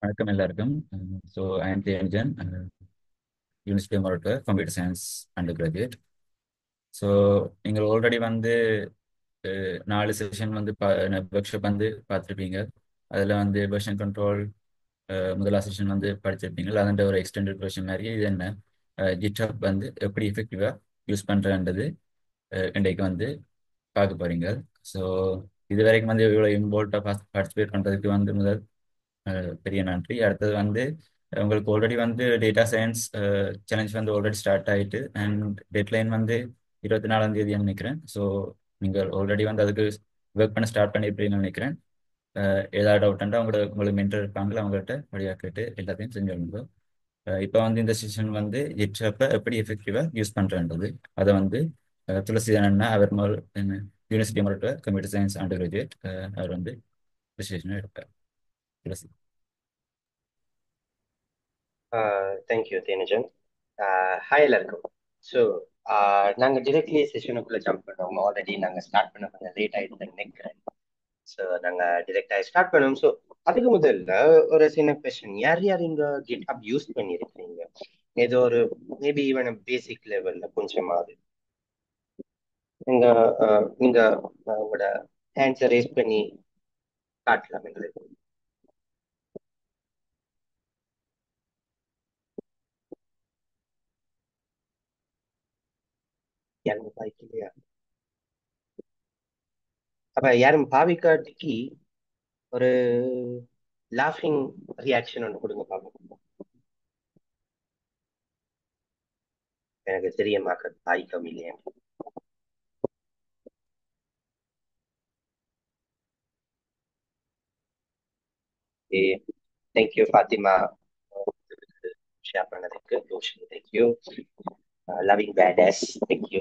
வணக்கம் எல்லாருக்கும். So I am தேன்ஜன், university மாவட்ட computer science under graduate. So நீங்கள் ஆல்ரெடி வந்து 4 செஷன் வந்து ஒர்க் ஷாப் வந்து பார்த்துருப்பீங்க. அதில் வந்து வெர்ஷன் கண்ட்ரோல் முதலாம் செஷன் வந்து படிச்சிருப்பீங்க. அதோட ஒரு எக்ஸ்டெண்டட் வெர்ஷன் மாதிரி இது என்ன GitHub வந்து எப்படி எஃபெக்டிவாக யூஸ் பண்ணுறன்றது இன்றைக்கு வந்து பார்க்க போறீங்க. ஸோ இது வரைக்கும் வந்து இவ்வளோ இன்வால்வ்டாக பார்ட்டிசிபேட் பண்ணுறதுக்கு வந்து முதல் பெரிய நன்றி. அடுத்தது வந்து உங்களுக்கு ஆல்ரெடி வந்து டேட்டா சயின்ஸ் சேலஞ்ச் வந்து ஆல்ரெடி ஸ்டார்ட் ஆயிட்டு அண்ட் டெட்லைன் வந்து 24ஆம் தேதி நினைக்கிறேன். ஸோ நீங்கள் ஆல்ரெடி வந்து அதுக்கு ஒர்க் பண்ண ஸ்டார்ட் பண்ணியிருப்பீங்கன்னு நினைக்கிறேன். ஏதாவது டவுட்னா உங்களுக்கு மென்டர் இருப்பாங்களா, அவங்கள்ட்ட வழியாக கேட்டு எல்லாத்தையும் செஞ்சுருங்க. இப்போ வந்து இந்த செஷன் வந்து GitHub எப்படி எஃபெக்டிவாக யூஸ் பண்ணுறன்றது அதை வந்து துளசிதானன்னா அவர் யூனிவர்சிட்டி மாவட்ட கம்ப்யூட்டர் சயின்ஸ் அண்டர் கிராஜுவேட் அவர் வந்து செஷன் எடுப்பார். துளசி. தேங்க்யூ தேனஜன். ஹாய் எல்லாருக்கும். ஸோ நாங்கள் டிரெக்ட்லி செஷனுக்குள்ளே ஜம்ப் பண்ணோம். ஆல்ரெடி நாங்கள் ஸ்டார்ட் பண்ண கொஞ்சம் லேட் ஆகிட்டு நினைக்கிறேன். ஸோ நாங்கள் டிரெக்டாக ஸ்டார்ட் பண்ணோம். ஸோ அதுக்கு முதல்ல ஒரு சின்ன கொஸ்டின், யார் யார் இங்கே GitHub யூஸ் பண்ணியிருக்கீங்க? ஏதோ ஒரு மேபி ஈவன் பேசிக் லெவலில் கொஞ்சமாவது நீங்கள் உங்களோட ஹேண்ட்ஸை ரேஸ் பண்ணி காட்டலாம் எங்களுக்கு. யாரும் பாய்க்கலையா? அப்போ யாரும் பாவிக்காட்டிக்கு ஒரு லாஃபிங் ரியாக்ஷன் ஒன்று கொடுங்க பார்ப்போம். எனக்கு தெரிய மாட்டேன் தாய் கம்மியிலே. தேங்க்யூ ஃபாத்திமா ஷேர் பண்ணதுக்கு. Roshini thank you. Loving badass thank you.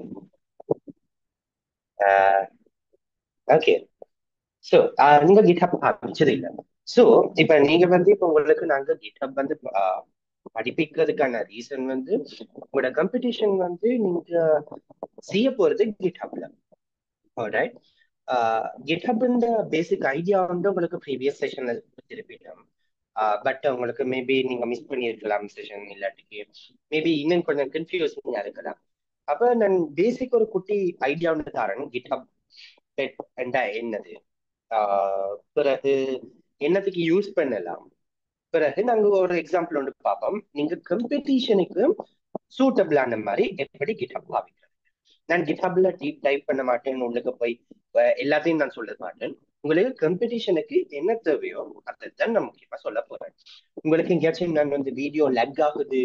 Okay. So நீங்க GitHub ஆரம்பிச்சது இல்லை. ஸோ இப்ப நீங்க வந்து இப்ப உங்களுக்கு நாங்க GitHub வந்து படிப்பிக்கிறதுக்கான ரீசன் வந்து உங்களோட கம்பெடிஷன் வந்து நீங்க செய்ய போறது GitHubல. ஆல்ரைட். GitHub இந்த பேசிக் ஐடியா வந்து உங்களுக்கு ப்ரீவியஸ் செஷன்ல திருப்பிட்டோம். பட் உங்களுக்கு மேபி நீங்க மிஸ் பண்ணியிருக்கலாம் செஷன், இல்லாட்டிக்கு மேபி இன்னும் கொஞ்சம் கன்ஃபியூசிங்கா இருக்கலாம். அப்ப நான் பேசிக் ஒரு குட்டி ஐடியா ஒன்று தரேன். GitHub என்றா என்னது, பிறகு என்னத்துக்கு யூஸ் பண்ணலாம், பிறகு நாங்க ஒரு எக்ஸாம்பிள் ஒன்று பார்ப்போம். நீங்க கம்பெடிஷனுக்கு சூட்டபிளான மாதிரி எப்படி GitHub பாவிக்கிறது. நான் GitHubல டீப் டைப் பண்ண மாட்டேன், உங்களுக்கு போய் எல்லாத்தையும் நான் சொல்ல மாட்டேன். உங்களுக்கு கம்பெடிஷனுக்கு என்ன தேவையோ அதைத்தான் நான் முக்கியமா சொல்ல போறேன். உங்களுக்கு எங்கேயாச்சும் நான் வந்து வீடியோ லெக் ஆகுது,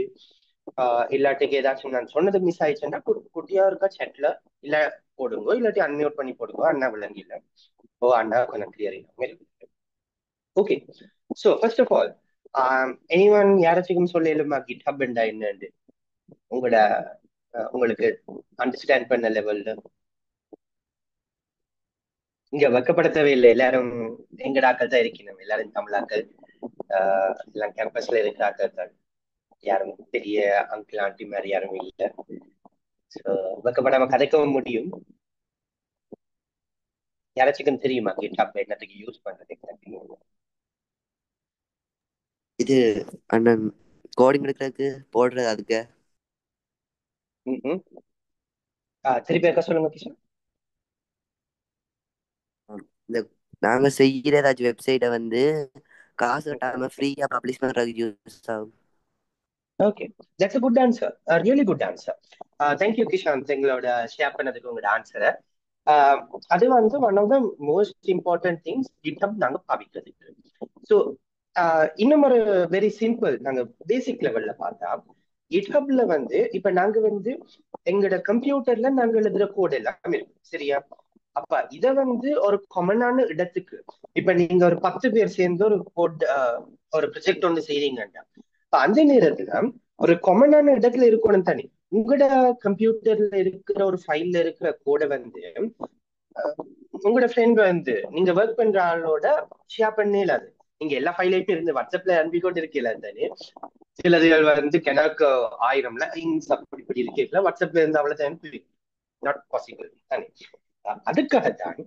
இல்லாட்டிக்கு ஏதாச்சும் நான் சொன்னது மிஸ் ஆயிடுச்சுன்னா குட்டியா இருக்கா சேட்ல இல்ல போடுங்க, இல்லாட்டி அன்மியூட் பண்ணி போடுங்க. அண்ணா விளங்கி இல்லை, ஓ அண்ணா கொஞ்சம் கிளியர் இருக்கு. Okay. So first of all, anyone யாராச்சும் சொல்ல இயலுமா GitHub என்னன்னு உங்களோட உங்களுக்கு அண்டர்ஸ்டாண்ட் பண்ண லெவல்ல? இங்க வெக்கப்படுத்தவே இல்லை, எல்லாரும் எங்கடாக்கள் தான் இருக்கணும், எல்லாரும் தமிழாக்கள். எல்லாம் கேம்பஸ்ல இருக்கிறாக்கள் தான், யாரும் பெரிய அங்கிள் ஆண்டி மாதிரி யாரும் இல்லை. ஸோ வெக்கப்படாம கதைக்கவும் முடியும். யாராச்சும் தெரியுமா GitHub என்னத்துக்கு யூஸ் பண்றது எக்ஸாக்ட்லி? இது அண்ணன் கோடிங் எடுக்கிறதுக்கு போடுறது அதுக்கு. ம். திருப்பி இருக்க சொல்லுங்க கிஷன். இந்த நாங்க செய்யற ஏதாச்சும் வெப்சைட்டை வந்து காசு கட்டாம ஃப்ரீயா பப்ளிஷ் பண்றதுக்கு யூஸ் ஆகும். Okay, that's a good answer, a really good answer. Thank you Kishanth, எங்களோட ஷேர் பண்ணதுக்கு உங்களோட ஆன்சரை. அது வந்து one of the most important things GitHub நாங்க பாவிக்கிறதுக்கு. ஸோ இன்னும் ஒரு வெரி சிம்பிள், நாங்க பேசிக் லெவல்ல பார்த்தா GitHubல வந்து இப்ப நாங்க வந்து எங்களோட கம்ப்யூட்டர்ல நாங்க எழுதுற கோட் எல்லாம் இருக்கு, சரியா? அப்ப இத வந்து ஒரு காமனான இடத்துக்கு, இப்ப நீங்க ஒரு 10 பேர் சேர்ந்து ஒரு கோட் ஒரு ப்ரொஜெக்ட் ஒன்று செய்றீங்கன்னா அந்த நேரத்துல ஒரு காமனான இடத்துல இருக்கணும் தானே. உங்களோட கம்ப்யூட்டர்ல இருக்கிற ஒரு ஃபைல்ல இருக்கிற கோடை வந்து உங்களோட ஃப்ரெண்ட் வந்து நீங்க ஒர்க் பண்ற ஆளோட ஷேர் பண்ணலாது. நீங்க எல்லா ஃபைலையும் இருந்து வாட்ஸ்அப்ல அனுப்பிக்கொண்டு இருக்கல தானே. சிலதுகள் வந்து கணக்கு 1000 லைன்ஸ் அப்படி இப்படி இருக்கல, வாட்ஸ்அப்ல இருந்து அவ்வளவு அனுப்பி நாட் பாசிபிள் தானே. அதுக்காகத்தான்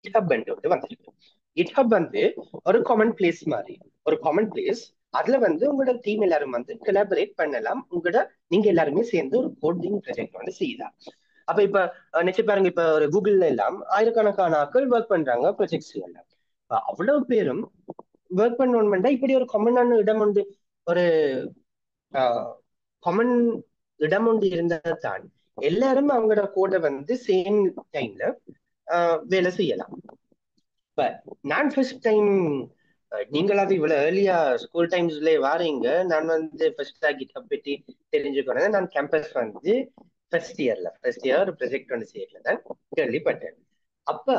GitHub வந்திருக்கு. கிட்ஹப் வந்து ஒரு காமன் பிளேஸ் மாதிரி, ஒரு காமன் பிளேஸ். அதுல வந்து உங்களோட டீம் எல்லாரும் வந்து கொலாபரேட் பண்ணலாம். நீங்க எல்லாருமே சேர்ந்து ஒரு கோடிங் ப்ராஜெக்ட் வந்து செய்யலாம். அப்ப இப்ப நினைச்சு பாருங்க, இப்ப ஒரு கூகுள்ல எல்லாம் ஆயிரக்கணக்கான ஆட்கள் ஒர்க் பண்றாங்க ப்ராஜெக்ட்ஸ் எல்லாம். அவ்வளவு பேரும் ஒர்க் பண்ணணும்னா இப்படி ஒரு காமனான இடம் உண்டு, ஒரு காமன் இடம் ஒன்று இருந்தால் தான் எல்லாரும் அவங்களோட கோடை வந்து சேம் டைம்ல வேலை செய்யலாம். இப்ப நான் ஃபர்ஸ்ட் டைம், நீங்களாவது இவ்வளவு ஏர்லியா ஸ்கூல் டைம்ஸ்ல வாரீங்க, நான் வந்து ஃபர்ஸ்ட் கிட்ட பற்றி தெரிஞ்சுக்கணும். நான் கேம்பஸ் வந்து ஃபர்ஸ்ட் இயர் ப்ரொஜெக்ட் ஒன்று செய்யல தான் கேள்விப்பட்டேன். அப்ப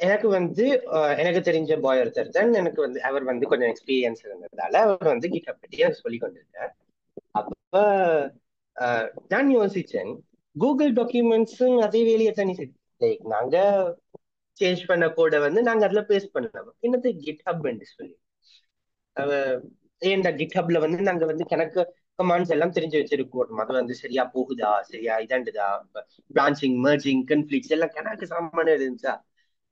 எனக்கு வந்து எனக்கு தெரிஞ்ச பாய் ஒருத்தர் தான், எனக்கு வந்து அவர் வந்து கொஞ்சம் எக்ஸ்பீரியன்ஸ் இருந்ததால அவர் வந்து கிட்ட பற்றி அவர் சொல்லி கொண்டிருக்கார். அப்ப நான் யோசிச்சேன், கூகுள் டாக்குமெண்ட்ஸும் அதே வேலையை தனி லைக் நாங்க சேஞ்ச் பண்ண கோடை வந்து நாங்க அதுல பேஸ்ட் பண்ணலாம். என்னது கிட்ஹப் என்று சொல்லி ஏன்டா கிட்ஹப்ல வந்து நாங்க வந்து கணக்கு கமாண்ட்ஸ் எல்லாம் தெரிஞ்சு வச்சிருக்கோம். அது வந்து சரியா போகுதா, சரியா இதாண்டுதா, பிரான்ச்சிங் மர்ஜிங் கன்ஃபிளிக்ஸ் எல்லாம் கணக்கு சாமான இருந்துச்சா.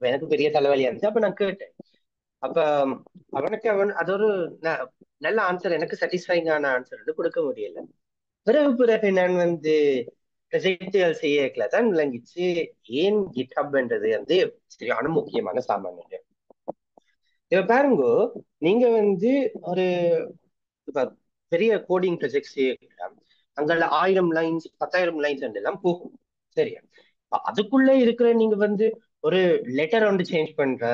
எனக்கு பெரிய தலைவலியா இருந்துச்சு. அப்ப நான் கேட்டேன். அப்ப அவன் அது ஒரு நல்ல ஆன்சர், எனக்கு சாட்டிஸ்ஃபைங்கான ஆன்சர் வந்து கொடுக்க முடியல. பிறகு நான் வந்து ப்ரொஜெக்டுகள் செய்யல தான் விளங்கிச்சு ஏன் கிட்ஹப்ன்றது வந்து சரியான முக்கியமான சாமானியம். இப்ப பாருங்க, நீங்க வந்து ஒரு இப்ப பெரிய கோடிங் ப்ரொஜெக்ட் செய்யலாம், அங்க 1000 லைன்ஸ் 10,000 லைன்ஸ் எல்லாம் போகும். சரியா? அதுக்குள்ள இருக்கிற நீங்க வந்து ஒரு லெட்டர் ஒன்று சேஞ்ச் பண்ற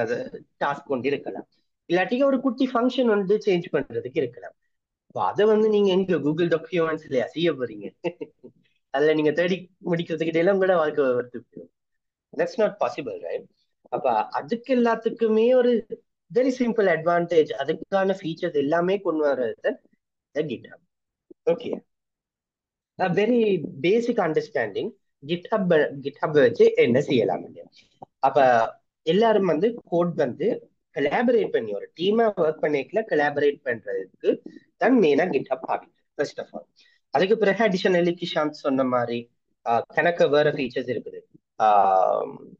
டாஸ்க் கொண்டு இருக்கலாம், இல்லாட்டி ஒரு குட்டி ஃபங்க்ஷன் வந்து சேஞ்ச் பண்றதுக்கு இருக்கலாம். அதை வந்து நீங்க எங்க கூகுள் டாக்குமெண்ட்ஸ்ல செய்ய போறீங்க? அதுல நீங்க தேடி முடிக்கிறதுக்கு இடையில உங்களோட வாழ்க்கை வருது. That's not possible, right? அப்ப அதுக்கு எல்லாத்துக்குமே ஒரு வெரி சிம்பிள் அட்வான்டேஜ், அதுக்கான ஃபீச்சர்ஸ் எல்லாமே கொண்டு வர்றது GitHub. Okay, very basic understanding GitHub வச்சு என்ன செய்யலாம். அப்ப எல்லாரும் வந்து கோட் வந்து கொலாபரேட் பண்ணி ஒரு டீமா ஒர்க் பண்ணிக்கல, கொலாபரேட் பண்றதுக்கு தான் மெயினா கிட்ஹப் ஆகுது ஃபர்ஸ்ட் ஆஃப் ஆல். அதுக்கு பிறகு அடிஷனலி கிஷாந்த் சொன்ன மாதிரி கணக்கு வேற ஃபீச்சர்ஸ் இருக்குது.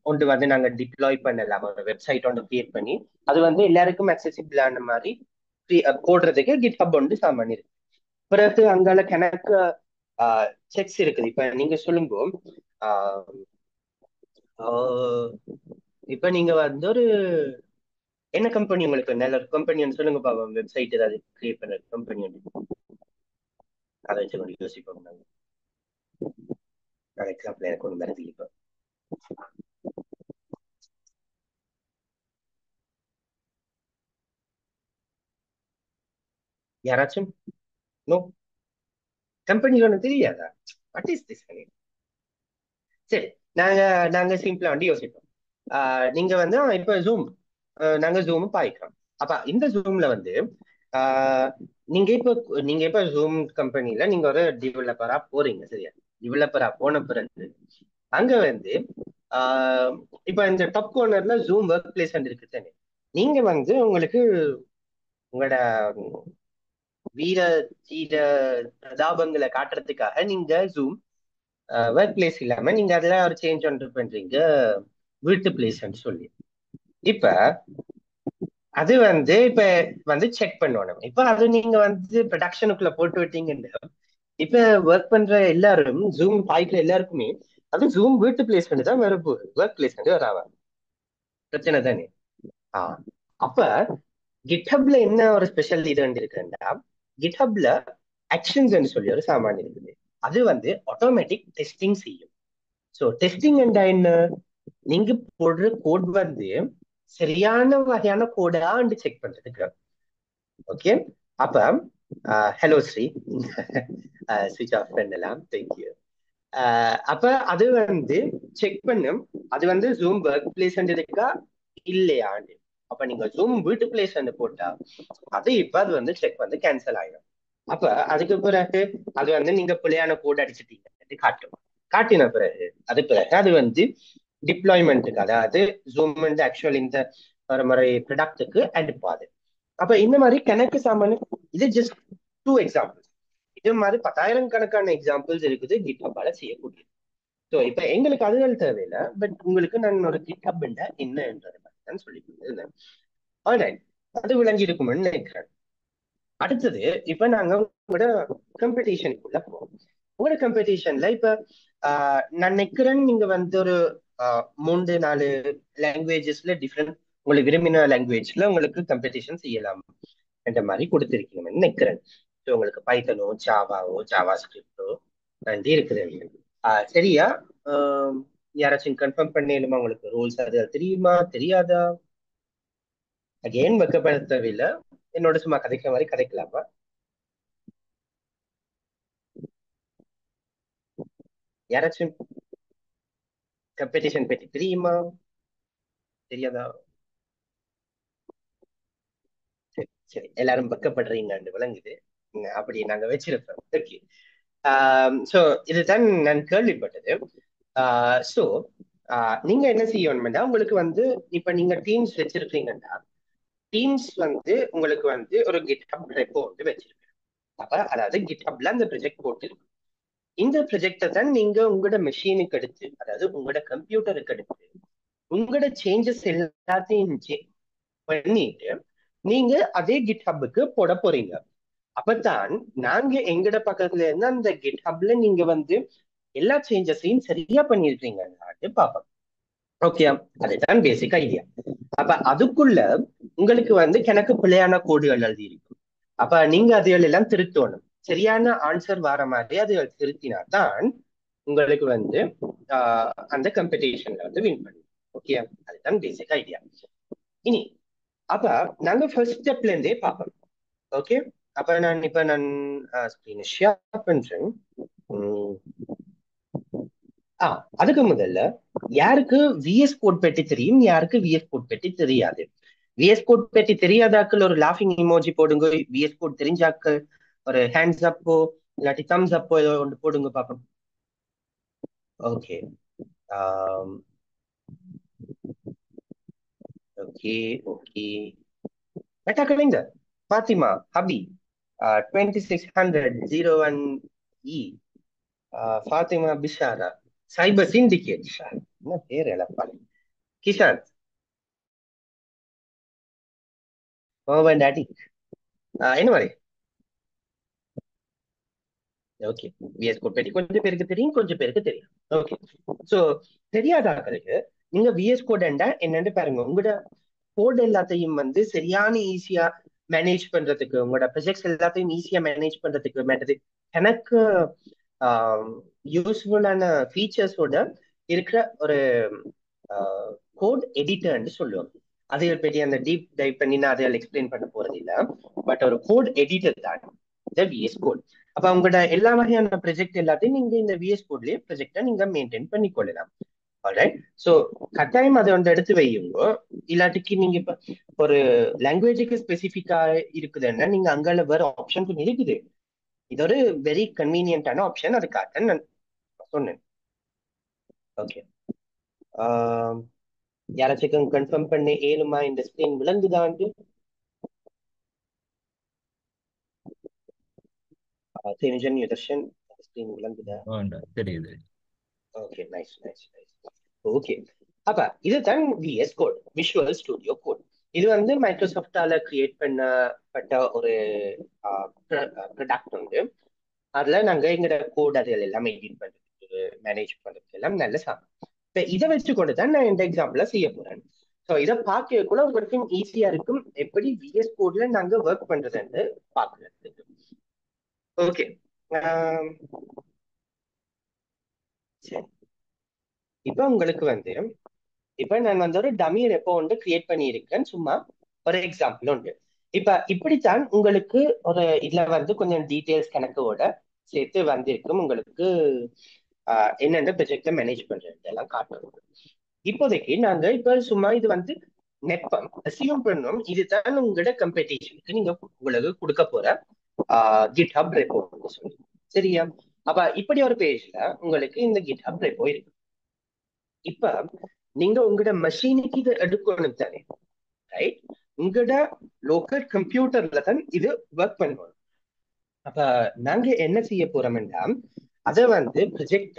ஒன்று வந்து நாங்க டிப்ளாய் பண்ணலாம், ஒரு வெப்சைட் ஒன்று கிரியேட் பண்ணி அது வந்து எல்லாருக்கும் அக்சசிபிள் ஆன மாதிரி போடுறதுக்கு கிட்ஹப் ஒன்று சாமான் இருக்கு. பிறகு அங்கால கணக்கு செக்ஸ் இருக்குது. இப்ப நீங்க சொல்லுங்க, இப்ப நீங்க வந்து ஒரு என்ன கம்பெனி, உங்களுக்கு நல்ல ஒரு கம்பெனி சொல்லுங்க பாப்போம், வெப்சைட் ஏதாவது கிரியேட் பண்ண கம்பெனி அதை வச்சு கொஞ்சம் யோசிப்போம். நாங்கள் எக்ஸாம்பிள் எனக்கு ஒன்று மறந்து இப்போ யாராச்சும் நோ கம்பெனி ஒன்று தெரியாதா? What is this? சரி, நாங்க நாங்க சிம்பிளா வந்து யோசிப்போம். நீங்க வந்து இப்ப ஜூம், நாங்க ஜூம் பாய்க்கிறோம். அப்ப இந்த ஜூம்ல வந்து நீங்க இப்ப ஜூம் கம்பெனில நீங்க ஒரு டெவலப்பரா போறீங்க, சரியா? டெவலப்பரா போன பிறகு அங்க வந்து இப்ப இந்த டாப் கார்னர்ல ஜூம் ஒர்க் பிளேஸ் இருக்கு தானே. நீங்க வந்து உங்களுக்கு உங்களோட வீர தீர பிரதாபங்களை காட்டுறதுக்காக நீங்க ஜூம் ஒர்க் பிளேஸ் இல்லாம நீங்க அதுல ஒரு சேஞ்ச் ஒன்று பண்றீங்க, வீட்டு பிளேஸ் சொல்லி. இப்ப அது வந்து இப்ப வந்து செக் பண்ணணும். இப்ப அது நீங்க வந்து ப்ரொடக்ஷனுக்குள்ள போட்டு விட்டீங்கன்னா இப்ப ஒர்க் பண்ற எல்லாரும் ஜூம் பாய்க்கிற எல்லாருக்குமே அது ஜூம் வீட்டு பிளேஸ் தான் வர போகுது, ஒர்க் பிளேஸ் வராவா? பிரச்சனை தானே. அப்ப கிட்ஹப்ல என்ன ஒரு ஸ்பெஷல் இது இருக்குன்னா, கிட்ஹப்ல ஆக்ஷன்ஸ் சொல்லி ஒரு சாமான் இருக்குது. அது வந்து ஆட்டோமேட்டிக் டெஸ்டிங் செய்யும். ஸோ டெஸ்டிங் என்ன, நீங்க போடுற கோட் வந்து சரியான வகையான கோடான்னு செக் பண்றதுக்கு. ஓகே, அப்ப ஹலோ ஸ்ரீ, ஸ்விட்ச் ஆஃப் பண்ணலாம், தேங்க்யூ. அப்ப அது வந்து செக் பண்ணும், அது வந்து ஜூம் ஒர்க் பிளேஸ் இருக்கா இல்லையாண்டு. அப்ப நீங்க ஜூம் வீட்டு பிளேஸ் போட்டா அது இப்ப அது வந்து செக் வந்து கேன்சல் ஆயிடும். அப்ப அதுக்கு பிறகு அது வந்து நீங்க பிள்ளையான கோட் அடிச்சிட்டீங்க காட்டும். காட்டின பிறகு அது வந்து டிப்ளாய்மெண்ட்டுக்கு, அதாவது ஜூம் வந்து ஆக்சுவல் இந்த ஒரு முறை ப்ரொடக்டுக்கு அனுப்பாது. அப்ப இந்த மாதிரி கணக்கு சாமான், இது ஜஸ்ட் 2 எக்ஸாம்பிள்ஸ். இது மாதிரி 10,000 கணக்கான எக்ஸாம்பிள்ஸ் இருக்குது கிட்ஹப்பால செய்யக்கூடியது. ஸோ இப்ப எங்களுக்கு அதுகள் தேவையில்லை, பட் உங்களுக்கு நான் ஒரு GitHub என்னன்றதை பத்தி தான் சொல்லி கொடுத்துருந்தேன். ஆல்ரைட், அது விளங்கி இருக்கும்னு நினைக்கிறேன். அடுத்தது இப்ப நாங்க உங்களோட காம்படிஷனுக்குள்ள போவோம். உங்களோட காம்படிஷன்ல இப்ப நான் நினைக்கிறேன் நீங்க வந்து ஒரு 3-4 லாங்குவேஜஸ்ல டிஃப்ரெண்ட் உங்களுக்கு விரும்பின லாங்குவேஜ்ல உங்களுக்கு காம்படிஷன் செய்யலாம் என்ற மாதிரி கொடுத்திருக்கீங்கன்னு நினைக்கிறேன். ஸோ உங்களுக்கு பைத்தனோ, ஜாவாவோ, ஜாவா ஸ்கிரிப்டோ வந்து இருக்குது. சரியா? யாராச்சும் கன்ஃபார்ம் பண்ணிடுமா? உங்களுக்கு ரூல்ஸ் அது தெரியுமா தெரியாதா? அகெயின் வெக்கப்பட தேவையில்லை, என்னோட சும்மா கதைக்கிற மாதிரி கதைக்கலாமா? யாராச்சும் காம்படிஷன் பற்றி தெரியுமா தெரியாதா? சரி சரி, எல்லாரும் வெக்கப்படுறீங்கன்னு விளங்குது. அப்படி நாங்க வச்சிருப்போம். ஓகே. ஸோ இதுதான் நான் கேள்விப்பட்டது. ஸோ நீங்க என்ன செய்யணும்னா, உங்களுக்கு வந்து இப்ப நீங்க டீம்ஸ் வச்சிருக்கீங்கன்னா, டீம்ஸ் வந்து உங்களுக்கு வந்து ஒரு GitHub ரெப்போ வந்து வச்சிருக்கேன். அப்ப அதாவது GitHubல அந்த ப்ரொஜெக்ட் போட்டு இந்த ப்ரொஜெக்டை தான் நீங்க உங்களோட மெஷினுக்கு எடுத்து, அதாவது உங்களோட கம்ப்யூட்டருக்கு எடுத்து உங்களோட சேஞ்சஸ் எல்லாத்தையும் பண்ணிட்டு நீங்க அதே GitHubக்கு போட போறீங்க. அப்பதான் நாங்க எங்கட பக்கத்துல இருந்து அந்த GitHubல நீங்க வந்து எல்லா சேஞ்சஸையும் சரியா பண்ணிருக்கீங்கன்னு பார்ப்போம். ஓகே, அதுதான் பேசிக் ஐடியா. அப்ப அதுக்குள்ள உங்களுக்கு வந்து கணக்கு பிள்ளையான கோடுகள் எழுதி இருக்கும். அப்ப நீங்க அதுகள் எல்லாம் திருத்தணும். சரியான ஆன்சர் வர மாதிரி அதுகள் திருத்தினாதான் உங்களுக்கு வந்து அந்த காம்படிஷன்ல வந்து வின் பண்ணும். ஓகே, அதுதான் பேசிக் ஐடியா. இனி அப்ப நாங்க ஃபர்ஸ்ட் ஸ்டெப்ல இருந்தே பார்ப்போம். ஓகே, அப்ப நான் ஸ்கிரீனை ஷேர் பண்றேன். அதுக்கு முதல்ல யாருக்கு விஎஸ் கோட் பற்றி தெரியும், யாருக்கு விஎஸ் கோட் பற்றி தெரியாது? விஎஸ் கோட் பற்றி தெரியாதாக்கள் ஒரு லாஃபிங் இமோஜி போடுங்க. விஎஸ் கோட் தெரிஞ்சாக்கள் ஒரு ஹேண்ட்ஸ் அப்போ இல்லாட்டி தம்ஸ் அப்போ ஏதோ ஒன்று போடுங்க பாப்போம். ஓகே ஓகே ஓகே, மெட்டா கலைங்க பாத்திமா ஹபி 2600-01E Fathima Bishara cyber syndicate, என்ன பேர் இழப்பாங்க, கிஷாந்த் மோகன் டாடி என்ன மாதிரி? ஓகே, விஎஸ் கோட் பற்றி கொஞ்சம் பேருக்கு தெரியும், கொஞ்சம் பேருக்கு தெரியும். ஓகே, ஸோ தெரியாதாக்களுக்கு நீங்க விஎஸ் கோட் என்னன்னு பாருங்க. உங்களோட கோட் எல்லாத்தையும் வந்து சரியான ஈஸியா மேனேஜ் பண்றதுக்கு, உங்களோட ப்ரொஜெக்ட்ஸ் எல்லாத்தையும் ஈஸியா மேனேஜ் பண்றதுக்கு மேட்டது எனக்கு யூஸ்ஃபுல்லான ஃபீச்சர்ஸோட இருக்கிற ஒரு கோட் எடிட்டர்ன்னு சொல்லுவாங்க. அதை பற்றி அந்த டீப் டைப் பண்ணி நான் அதை எக்ஸ்பிளைன் பண்ண போறது இல்லை, பட் ஒரு கோட் எடிட்டர் தான் இந்த விஎஸ் கோட். அப்ப உங்களோட எல்லா வகையான ப்ரொஜெக்ட் எல்லாத்தையும் நீங்க இந்த விஎஸ் கோட்லயே ப்ரொஜெக்டை நீங்க மெயின்டைன் பண்ணி கொள்ளலாம். ஆல்ரைட், ஸோ கட்டாயம் அதை வந்து எடுத்து வையுங்க. இல்லாட்டிக்கு நீங்க இப்ப ஒரு லாங்குவேஜுக்கு ஸ்பெசிஃபிக்கா இருக்குதுன்னா நீங்க அங்கால வேற ஆப்ஷன் இருக்குது. இது ஒரு வெரி கன்வீனியன்டான ஆப்ஷன், அதுக்காக நான் சொன்னேன். ஓகே, யாராச்சும் கன்ஃபார்ம் பண்ணி ஏழுமா இந்த ஸ்கிரீன் விளங்குதாண்டு? தெரிஞ்சன் யுதர்ஷன் ஸ்கிரீன் விளங்குதா? தெரியுது. Okay, nice nice nice. Okay, அப்ப இதுதான் VS Code, Visual Studio Code. இது வந்து மைக்ரோசாஃப்டால கிரியேட் பண்ணப்பட்ட ஒரு ப்ராடக்ட் உண்டு. அதுல நாங்க எங்களோட கோட் அதுகள் எல்லாம் எடிட் பண்றதுக்கு, மேனேஜ் பண்றதுக்கு எல்லாம் நல்ல சாதனம். இப்ப இதை வச்சுக்கொண்டு தான் நான் இந்த எக்ஸாம்பிள செய்ய போறேன். ஸோ இதை பார்க்க கூட உங்களுக்கு ஈஸியா இருக்கும், எப்படி விஎஸ் கோட்ல நாங்க ஒர்க் பண்றதுன்னு பாக்குறதுக்கு. ஓகே, சரி. இப்ப உங்களுக்கு வந்து இப்ப நான் வந்து ஒரு டமி ரெப்போ ஒன்று கிரியேட் பண்ணியிருக்கேன், சும்மா ஒரு எக்ஸாம்பிள் உண்டு. இப்ப இப்படித்தான் உங்களுக்கு ஒரு இதுல வந்து கொஞ்சம் டீடைல்ஸ் கணக்கோட சேர்த்து வந்திருக்கும். உங்களுக்கு என்னென்ன ப்ரொஜெக்டை மேனேஜ் பண்றது எல்லாம் காட்டணும். இப்போதைக்கு நாங்க இப்ப சும்மா இது வந்து நெட்பம் அசியூம் பண்ணோம், இதுதான் உங்களோட காம்படிஷனுக்கு நீங்க உங்களுக்கு கொடுக்க போற GitHub ரெப்போ சொல்லி, சரியா? அப்ப இப்படி ஒரு பேஜ்ல உங்களுக்கு இந்த GitHub ரெப்போ இருக்கு. இப்ப நீங்க உங்களோட மெஷினுக்கு இதை எடுக்கணும் தானே, ரைட்? உங்களோட லோக்கல் கம்ப்யூட்டர்ல தான் இது ஒர்க் பண்ணுவோம். அப்ப நாங்க என்ன செய்ய போறோம்னா, அதை வந்து ப்ரொஜெக்ட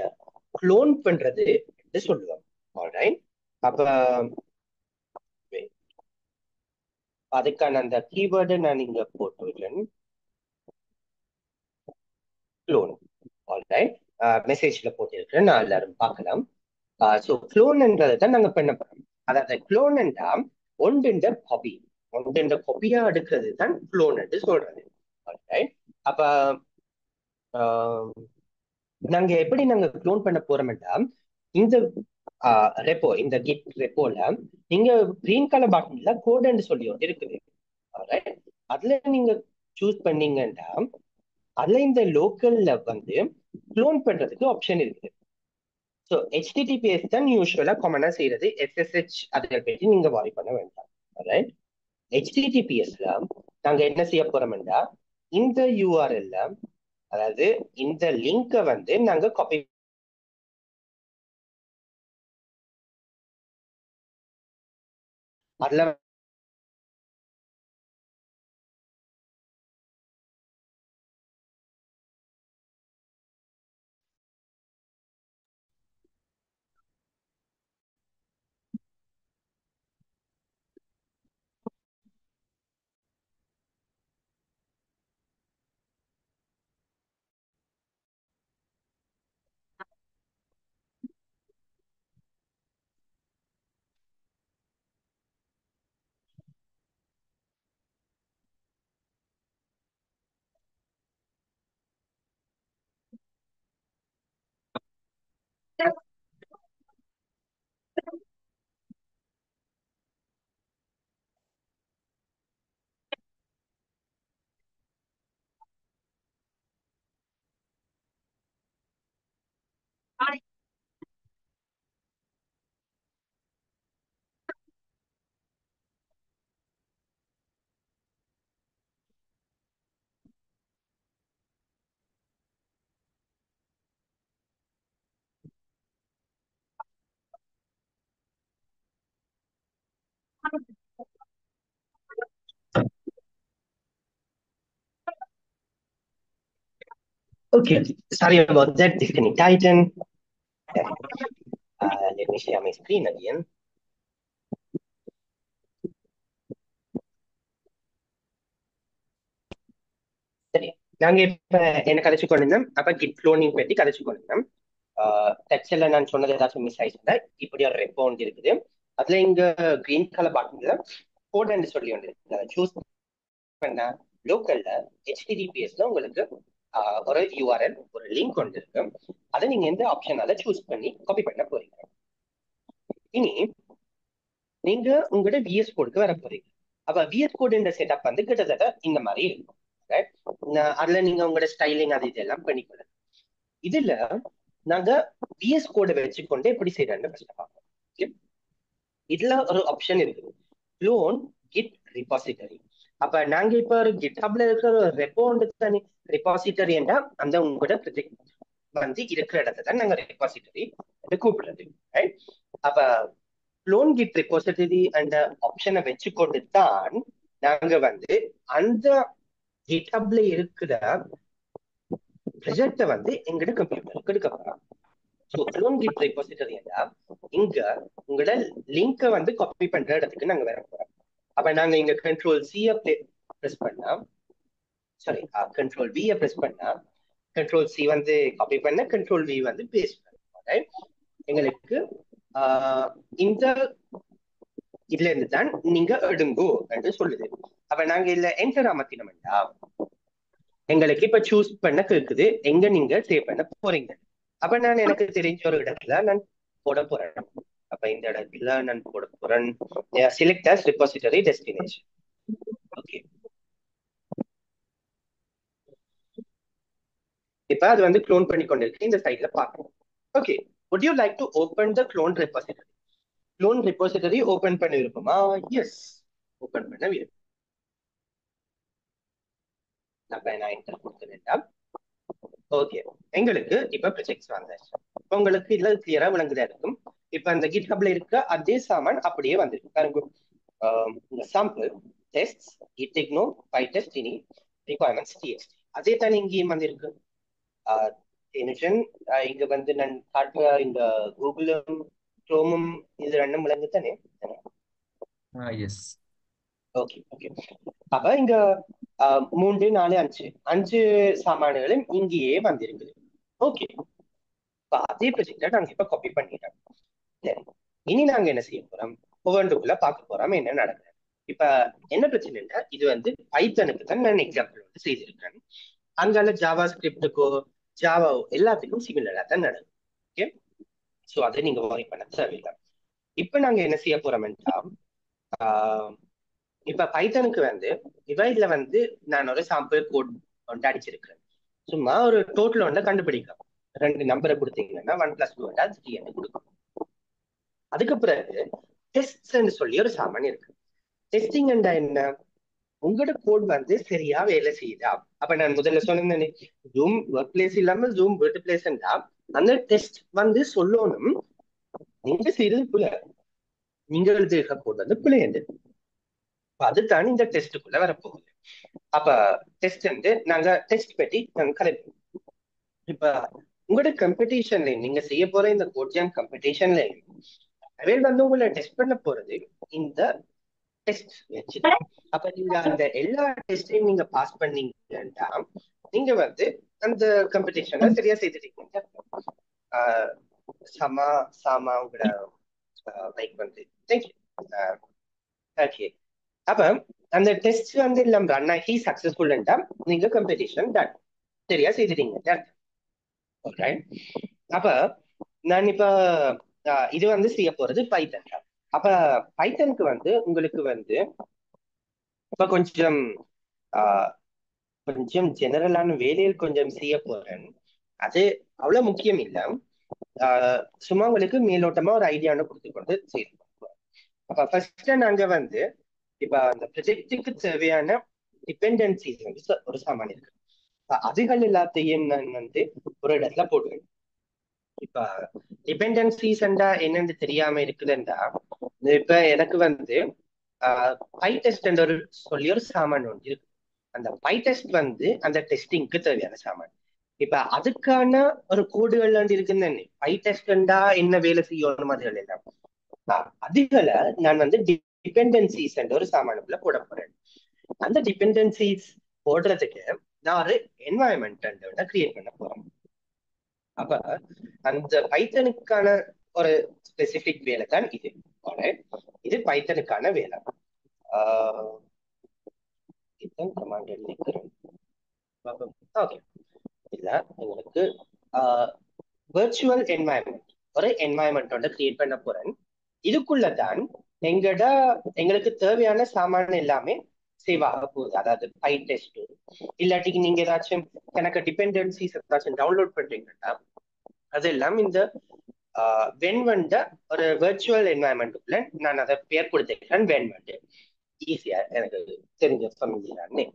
குளோன் பண்றது என்று சொல்லுவோம். ஆல்ரைட். அப்ப அதுக்கான அந்த கீவேர்டை நான் இங்க போட்டு விடுறேன். குளோன். ஆல்ரைட். மெசேஜ்ல போட்டிருக்கிறேன், நான் எல்லாரும் பார்க்கலாம். ஸோ குளோன்ன்றதை தான் நாங்க பண்ண போறோம். அதாவது குளோன் என்றா ஒன்றுண்ட காப்பி, ஒன்றுண்ட காப்பியா எடுக்கிறது தான் குளோன் என்று சொல்றது. ஆல்ரைட். அப்ப நாங்க எப்படி நாங்க குளோன் பண்ண போறோம்னா, இந்த ரெப்போ, இந்த கிட் ரெப்போல நீங்க கிரீன் கலர் பட்டன்ல கோடுன்னு சொல்லி ஒன்று இருக்குது. Alright. அதுல நீங்க சூஸ் பண்ணீங்கன்னா அதுல இந்த லோக்கல்ல வந்து குளோன் பண்றதுக்கு ஆப்ஷன் இருக்குது. ஸோ HTTPS தான் யூஸ்வலா காமனா செய்யறது. SSH அதை பற்றி நீங்க வாரி பண்ண வேண்டாம். Alright. HTTPSல நாங்க என்ன செய்ய போறோம்னா, இந்த URL-ல, அதாவது இந்த லிங்கை வந்து நாங்க காப்பி அதுல okay. Sorry about that. Disconnect Titan. Let me share my screen again. சரி, நாங்க இப்ப என்ன கதைச்சு கொண்டிருந்தோம். அப்ப கிட் குளோனிங் பற்றி கதைச்சு கொண்டிருந்தோம். டெக்ஸ்ட்ல நான் சொன்னது ஏதாச்சும் மிஸ் ஆயிடுச்சுன்னா இப்படி ஒரு ரெப்போ ஒன்று இருக்குது. அதுல இங்க கிரீன் கலர் பட்டன்ல கோட்ன்னு சொல்லி ஒன்று இருக்கு. சூஸ் பண்ண லோக்கல்ல HTTPSல உங்களுக்கு ஒரு URL, ஒரு லிங்க் ஒன்று இருக்கு. அதை நீங்க எந்த ஆப்ஷனால சூஸ் பண்ணி காப்பி பண்ண போறீங்க. இனி நீங்க உங்களோட விஎஸ் கோடுக்கு வர போறீங்க. அப்ப விஎஸ் கோடுன்ற செட்டப் வந்து கிட்டத்தட்ட இந்த மாதிரி இருக்கும். அதுல நீங்க உங்களோட ஸ்டைலிங் அது இதெல்லாம் பண்ணிக்கலாம். இதுல நாங்க விஎஸ் கோடை வச்சுக்கொண்டு எப்படி செய்யறோம்னு ஃபர்ஸ்ட் பார்ப்போம். இதுல ஒரு ஆப்ஷன் இருக்குது, குளோன் கிட் ரிபாசிட்டரி. அப்ப நாங்க இப்ப ஒரு கிட்ஹப்ல இருக்கிற ஒரு ரெப்போ தனி ரிபாசிட்டரி என்றா அந்த உங்களோட ப்ரொஜெக்ட் வந்து இருக்கிற இடத்தை தான் நாங்க ரிபாசிட்டரி கூப்பிடுறது. அப்ப குளோன் கிட் ரிபாசிட்டரி அந்த ஆப்ஷனை வச்சுக்கொண்டு தான் நாங்க வந்து அந்த கிட்ஹப்ல இருக்கிற ப்ரொஜெக்டை வந்து எங்கட கம்ப்யூட்டருக்கு எடுக்க போறோம். ஸோ குளோன் கிட் ரிபாசிட்டரி என்றா இங்க உங்களோட லிங்கை வந்து காப்பி பண்ற இடத்துக்கு நாங்க வர போறோம். அப்ப நாங்க இங்க கண்ட்ரோல் சியை பிரஸ் பண்ணா, சாரி கண்ட்ரோல் வியை பிரஸ் பண்ணா, கண்ட்ரோல் சி வந்து காப்பி பண்ண, கண்ட்ரோல் வி வந்து பேஸ்ட் பண்ண எங்களுக்கு இந்த இதுல இருந்து தான் நீங்க எடுங்கோ என்று சொல்லுது. அப்ப நாங்க இதுல என்டர் அமர்த்தினோம்டா எங்களுக்கு இப்ப சூஸ் பண்ண கேக்குது எங்க நீங்க சேவ் பண்ண போறீங்க. அப்ப நான் எனக்கு தெரிஞ்ச ஒரு இடத்துல நான் போட போறேன். அப்ப இந்த இடத்துல நான் போட போறேன் select as repository destination. Okay, இப்ப அது வந்து க்ளோன் பண்ணி கொண்டிருக்கு. இந்த சைட்ல பார்க்கணும். Okay, would you like to open the clone repository? clone repository open பண்ண விருப்பமா? எஸ், ஓபன் பண்ண விருப்பம். அப்ப நான் என்டர் கொடுத்துட்டேன். ஓகே, எங்களுக்கு இப்ப ப்ரொஜெக்ட்ஸ் வந்தாச்சு. உங்களுக்கு இதுல கிளியரா விளங்குதா இருக்கும். இப்ப அந்த கிட்ஹப்ல இருக்க அதே சாமான் அப்படியே வந்திருக்கு பாருங்க. இந்த sample test gitignore pytest ini requirements txt அதே தான் இங்கேயும் வந்திருக்கு. டென்ஷன் இங்க வந்து நான் காட்டுற இந்த கூகுளும் குரோமும் இது ரெண்டும் விளங்கு தானே? எஸ். Okay okay. அப்ப இங்க 3 4 5 5 சாமான்களும் இங்கேயே வந்திருக்குது. ஓகே, இப்ப அதே ப்ரொஜெக்டை நாங்க இப்ப காப்பி பண்ணிட்டோம். சரி, இனி நாங்க என்ன செய்ய போறோம்? ஒவ்வொன்றுக்குள்ள பார்க்க போறோம் என்ன நடக்குது. இப்ப என்ன பிரச்சனைன்னா, இது வந்து பைத்தனுக்கு தான் நான் எக்ஸாம்பிள் வந்து செய்திருக்கேன். அங்கால ஜாவா ஸ்கிரிப்டுக்கோ ஜாவாவோ எல்லாத்துக்கும் சிமிலரா தான் நடக்கும். ஓகே, சோ அதை நீங்க worry பண்ண தேவையில்லை. இப்ப நாங்க என்ன செய்ய போறோம்னா, ஆஹ் இப்ப பைத்தனுக்கு வந்து டிவைட்ல வந்து நான் ஒரு சாம்பிள் கோட் வந்து அடிச்சிருக்கேன். சும்மா ஒரு டோட்டல் ஒன்றை கண்டுபிடிக்கும். 2 நம்பரை கொடுத்தீங்கன்னா 1 + 2 3 கொடுக்கும். அதுக்கு பிறகு டெஸ்ட்ன்னு சொல்லி ஒரு சாமான் இருக்கு. டெஸ்டிங் என்ன? உங்களோட கோட் வந்து சரியா வேலை செய்யுதா? அப்ப நான் முதல்ல சொன்னேன், ஜூம் ஒர்க் பிளேஸ் இல்லாம ஜூம் வீட்டு பிளேஸ்ன்றா அந்த டெஸ்ட் வந்து சொல்லணும் நீங்க செய்யறது பிள்ளை, நீங்க எழுதிருக்க கோட் வந்து பிள்ளை என்று. அதுதான் இந்த டெஸ்ட்டுக்குள்ள வரப்போகுது. அப்ப டெஸ்ட் வந்து நாங்க டெஸ்ட் பற்றி நாங்க கலைப்போம். இப்ப உங்களோட கம்பெடிஷன்ல நீங்க செய்ய போற இந்த கோட் ஜாம் கம்பெடிஷன்ல அவையில் வந்து உங்களை டெஸ்ட் பண்ண போறது இந்த டெஸ்ட் வச்சு. அப்ப நீங்க அந்த எல்லா டெஸ்டையும் நீங்க பாஸ் பண்ணீங்கன்னா நீங்க வந்து அந்த காம்படிஷனை சரியா செய்துட்டீங்க. சமா சாமா உங்களோட லைக் வந்து தேங்க்யூ. ஓகே, அப்ப அந்த டெஸ்ட் வந்து எல்லாம் ரன் ஆகி சக்சஸ்ஃபுல்லுண்டா நீங்க காம்படிஷன் டன் சரியா செய்துட்டீங்க. அப்ப நான் இப்ப இது வந்து செய்ய போறது பைத்தன். அப்ப பைத்தனுக்கு வந்து உங்களுக்கு வந்து இப்ப கொஞ்சம் கொஞ்சம் ஜெனரலான வேலையில் கொஞ்சம் செய்ய போறேன். அது அவ்வளவு முக்கியம் இல்லை. சும்மா உங்களுக்கு மேலோட்டமா ஒரு ஐடியான்னு கொடுத்துக்கொண்டு செய்யணும். அப்ப ஃபர்ஸ்ட் நாங்க வந்து இப்ப அந்த ப்ரொஜெக்டுக்கு தேவையான டிபெண்டன்சிஸ் வந்து ஒரு சாமான் இருக்கு. அதுகள் எல்லாத்தையும் நான் வந்து ஒரு இடத்துல போடுவேன். இப்ப டிபெண்டன்சிஸ் என்னன்னு தெரியாம இருக்குதுன்றா, இப்ப எனக்கு வந்து பைடெஸ்ட் ஒரு சொல்லி ஒரு சாமான் ஒன்று இருக்கு. அந்த பைடெஸ்ட் வந்து அந்த டெஸ்டிங்க்கு தேவையான சாமான். இப்ப அதுக்கான ஒரு கோடுகள் வந்து இருக்குன்னு பைடெஸ்டா என்ன வேலை செய்யணும் அதுகள் எல்லாம் அதுகளை நான் வந்து டிபெண்டன்சிஸ் என்ற ஒரு சாமானுக்குள்ள போட போறேன். அந்த டிபெண்டன்சிஸ் போடுறதுக்கு நான் ஒரு என்வாயன்மெண்ட் கிரியேட் பண்ண போறேன். அப்ப அந்த பைத்தனுக்கான ஒரு ஸ்பெசிபிக் வேலை தான் இது. இது பைத்தனுக்கான வேலை. இதுதான் கமாண்ட் எழுதிக்கிறேன். ஓகே, இல்ல உங்களுக்கு வெர்ச்சுவல் என்வாயன்மெண்ட் ஒரு என்வாயன்மெண்ட் கிரியேட் பண்ண போறேன். இதுக்குள்ளதான் எங்களுக்கு தேவையான சாமான எல்லாமே சேவ் ஆக போகுது. அதாவது பைடெஸ்ட் இல்லாட்டிக்கு நீங்க ஏதாச்சும் எனக்கு டிபெண்டன்சிஸ் ஏதாச்சும் டவுன்லோட் பண்றீங்கன்னா அதெல்லாம் இந்த வென்வெண்ட ஒரு வெர்ச்சுவல் என்வாயன்மெண்ட்டுக்குள்ள நான் அதை பேர் கொடுத்துக்கிறேன். வென்வெண்ட் ஈஸியா எனக்கு தெரிஞ்ச ஃபெமிலியரானே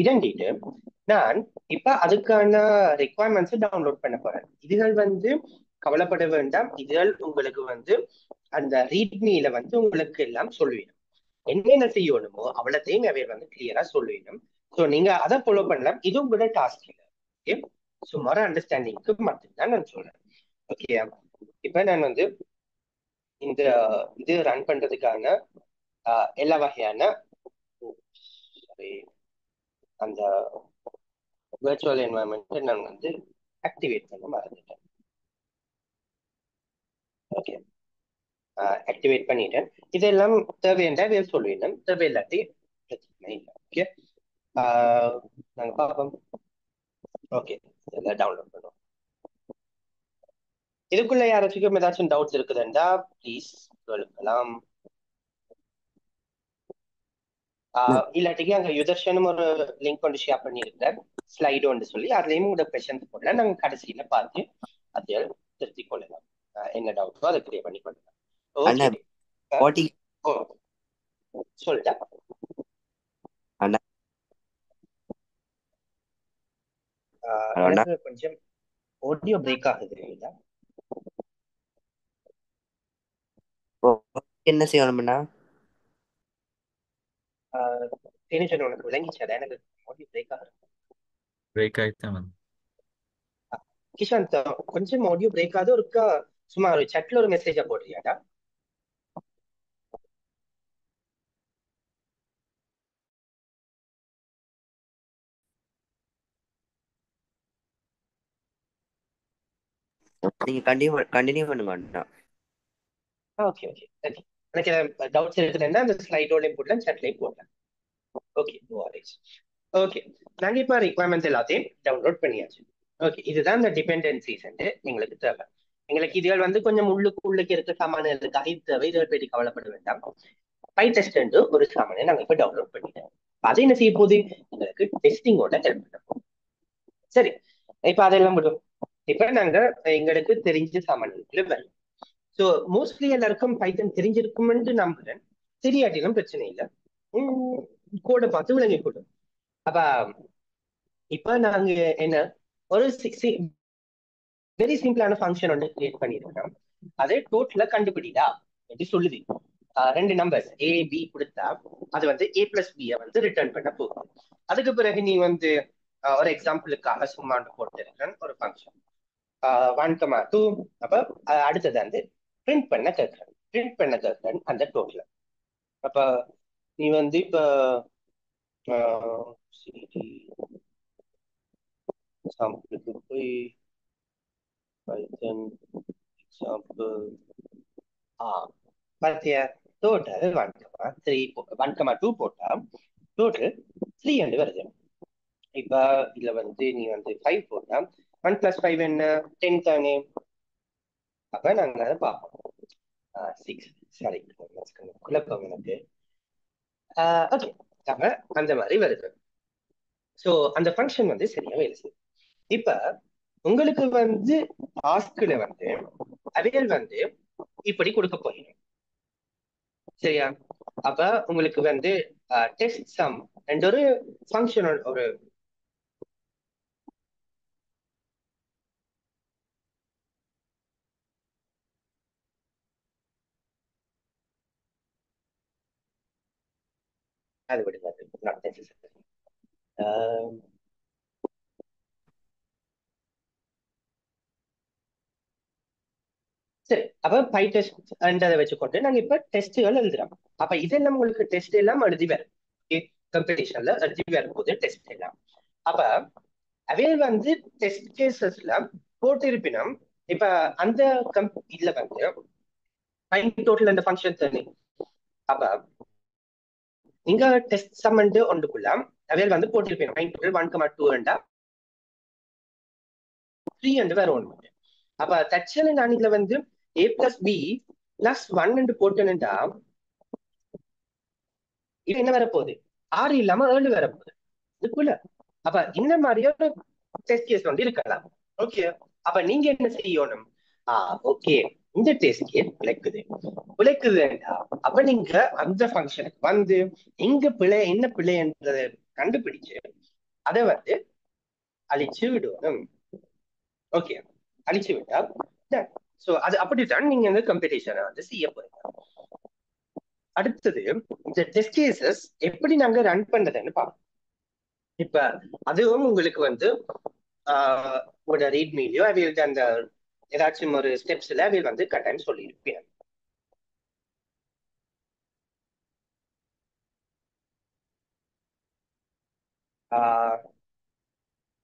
இதண்டிட்டு நான் இப்ப அதுக்கான ரெக்குவயர்மெண்ட்ஸ் டவுன்லோட் பண்ண போறேன். இதுகள் வந்து கவலைப்பட வேண்டாம். இதுகள் உங்களுக்கு வந்து அந்த ரீட்மியில வந்து உங்களுக்கு எல்லாம் சொல்லுவேன். என்னென்ன செய்யணுமோ அவ்வளோத்தையும் அவை வந்து கிளியரா சொல்லுவேன். ஸோ நீங்க அதை ஃபாலோ பண்ணலாம். இது உங்களோட டாஸ்க் இல்லை. ஓகே, சுமார அண்டர்ஸ்டாண்டிங்க்கு மட்டும்தான் நான் சொல்றேன். ஓகே, இப்ப நான் வந்து இந்த இது ரன் பண்றதுக்கான எல்லா வகையான அந்த வெர்ச்சுவல் என்வாயன்மெண்ட் நான் வந்து ஆக்டிவேட் பண்ண மறந்துட்டேன். ஓகே, ஆக்டிவேட் பண்ணிட்டேன். இதெல்லாம் தேவையான வேறு சொல்லிட்டேன். தேவையில்லாட்டி பிரச்சனை இல்லை. ஓகே, நாங்க பார்ப்போம். ஓகே, இதெல்லாம் டவுன்லோட் பண்ணுவோம். இதுக்குள்ள யாராச்சும் ஏதாச்சும் டவுட்ஸ் இருக்குதுண்டா ப்ளீஸ் கேளுக்கலாம். இல்லாட்டிக்கு அங்க யுதர்ஷனும் ஒரு லிங்க் கொண்டு ஷேர் பண்ணியிருக்கிறேன் ஸ்லைடு ஒன்று சொல்லி அதுலயும் உங்களோட கொஸ்டின்ஸ் போடலாம். நாங்க கடைசியில பார்த்து அதை திருத்திக் கொள்ளலாம். என்ன டவுட்டோ அதை கிளியர் பண்ணி கொள்ளலாம். ஓகே, சொல்லிட்டா எனக்கு கொஞ்சம் ஆடியோ பிரேக் ஆகுது இல்லையா? என்ன செய்யணும்னா தெரிஞ்சு உனக்கு விளங்கிச்சா? எனக்கு ஆடியோ பிரேக் ஆகுது. பிரேக் ஆயிடுதான். கிஷாந்த், கொஞ்சம் ஆடியோ பிரேக் ஆகுது. ஒருக்கா சும்மா ஒரு chatல ஒரு மெசேஜா போடுறியாடா? நீங்க கண்டினியூ பண்ணுங்க அண்ணா. Okay okay okay. எனக்கு டவுட்ஸ் இருக்குதுன்னா அந்த ஸ்லைடோடையும் போடலாம், chatலையும் போடலாம். Okay, no worries. ஓகே, நாங்க இப்ப ரிக்வயர்மெண்ட்ஸ் எல்லாத்தையும் டவுன்லோட் பண்ணியாச்சு. ஓகே, இதுதான் இந்த டிபெண்டன்சிஸ் எங்களுக்கு தேவை. எங்களுக்கு இதுகள் வந்து கொஞ்சம் உள்ளுக்கு இருக்க சாமான்களுக்காக இது தேவை, இதை பற்றி கவலைப்பட வேண்டாம். பைடெஸ்ட் ஒரு சாமானை நாங்க இப்ப டவுன்லோட் பண்ணிட்டோம். அது என்ன செய்ய போகுது, எங்களுக்கு டெஸ்டிங்கோட ஹெல்ப் பண்ணும். சரி, இப்ப அதெல்லாம் விடும். இப்ப நாங்க எங்களுக்கு தெரிஞ்ச சாமான்களுக்குள்ள வரும். ஸோ மோஸ்ட்லி எல்லாருக்கும் பைத்தன் தெரிஞ்சிருக்கும்னு நம்புறேன். தெரியாட்டிலும் பிரச்சனை இல்லை, கோடை பார்த்து விளங்கி கொள்ளும். அப்ப இப்ப நாங்க என்ன ஒரு வெரி சிம்பிளான ஃபங்க்ஷன் ஒன்று கிரியேட் பண்ணிருக்கோம். அது டோட்டல கண்டுபிடிடா என்று சொல்லுது. ரெண்டு நம்பர்ஸ் ஏ பி கொடுத்தா அது வந்து ஏ பிளஸ் பி வந்து ரிட்டர்ன் பண்ண போகுது. அதுக்கு பிறகு நீ வந்து ஒரு எக்ஸாம்பிளுக்காக சும்மா போட்டிருக்கேன் ஒரு ஃபங்க்ஷன் 1,2. அப்ப அடுத்தது வந்து பிரிண்ட் பண்ண கேட்கிறேன் அந்த டோட்டல. அப்ப நீ வந்து இப்ப எக்ஸாம்பிளுக்கு போய் பைத்தன் எக்ஸாம்பிள் பார்த்தியா, டோட்டல் 1,3 1,2 போட்டா டோட்டல் 3 என்று வருது. இப்ப இதுல வந்து நீ வந்து 5 போட்டா 1 + 5 என்ன 10 தானே. அப்ப நாங்க அதை பார்ப்போம். 6, சாரி குழப்பம் எனக்கு. ஓகே, அப்ப அந்த மாதிரி வருது. ஸோ அந்த ஃபங்க்ஷன் வந்து சரியா வேலை செய்யும். இப்ப உங்களுக்கு வந்து டாஸ்க்ல வந்து அவைகள் வந்து இப்படி கொடுக்க போறீங்க, சரியா? அப்ப உங்களுக்கு வந்து டெஸ்ட் சம் என்ற ஒரு ஃபங்க்ஷன் ஒரு அது விடுங்க, not necessary. சரி, அப்ப பை டெஸ்ட் வச்சுக்கொண்டு நாங்க இப்ப டெஸ்ட்கள் எழுதுறோம். அப்ப இதெல்லாம் உங்களுக்கு டெஸ்ட் எல்லாம் எழுதி வரும். கம்பெடிஷன்ல எழுதி வரும் போது டெஸ்ட் எல்லாம். அப்ப அவையில் வந்து டெஸ்ட் கேசஸ்ல போட்டு இருப்பினும் இப்ப அந்த இதுல வந்து டோட்டல் அந்த ஃபங்க்ஷன் தானே. அப்ப நீங்க டெஸ்ட் சம்மண்ட் ஒன்றுக்குள்ள அவையில் வந்து போட்டிருப்பீங்க 1,2 3 என்று வேற ஒன்று. அப்ப தற்செயல நான் இதுல வந்து a + b + 1 என்று போட்டேன்டா இது என்ன வரப்போகுது, 6 இல்லாம 7 வரப்போகுது இதுக்குள்ள. அப்ப இந்த மாதிரியே ஒரு டெஸ்ட் கேஸ் வந்து இருக்கலாம். ஓகே, அப்ப நீங்க என்ன செய்யணும், ஓகே இந்த டெஸ்ட் கேஸ் உழைக்குதுண்டா அப்ப நீங்க அந்த ஃபங்க்ஷனுக்கு வந்து எங்க பிழை என்ன பிழை என்றதை கண்டுபிடிச்சு அதை வந்து அழிச்சு விடணும். ஓகே, அழிச்சு விட்டா சோ அது அப்படித்தான் நீங்க இந்த கம்பெடிஷனை வந்து செய்ய போறீங்க. அடுத்தது இந்த டெஸ்ட் கேசஸ் எப்படி நாங்க ரன் பண்றதுன்னு பார்ப்போம். இப்ப அதுவும் உங்களுக்கு வந்து உங்களோட ரீட்மீலயோ அவையில் அந்த ஏதாச்சும் ஒரு ஸ்டெப்ஸ்ல அவையில் வந்து கட்டாயம் சொல்லியிருப்பேன்.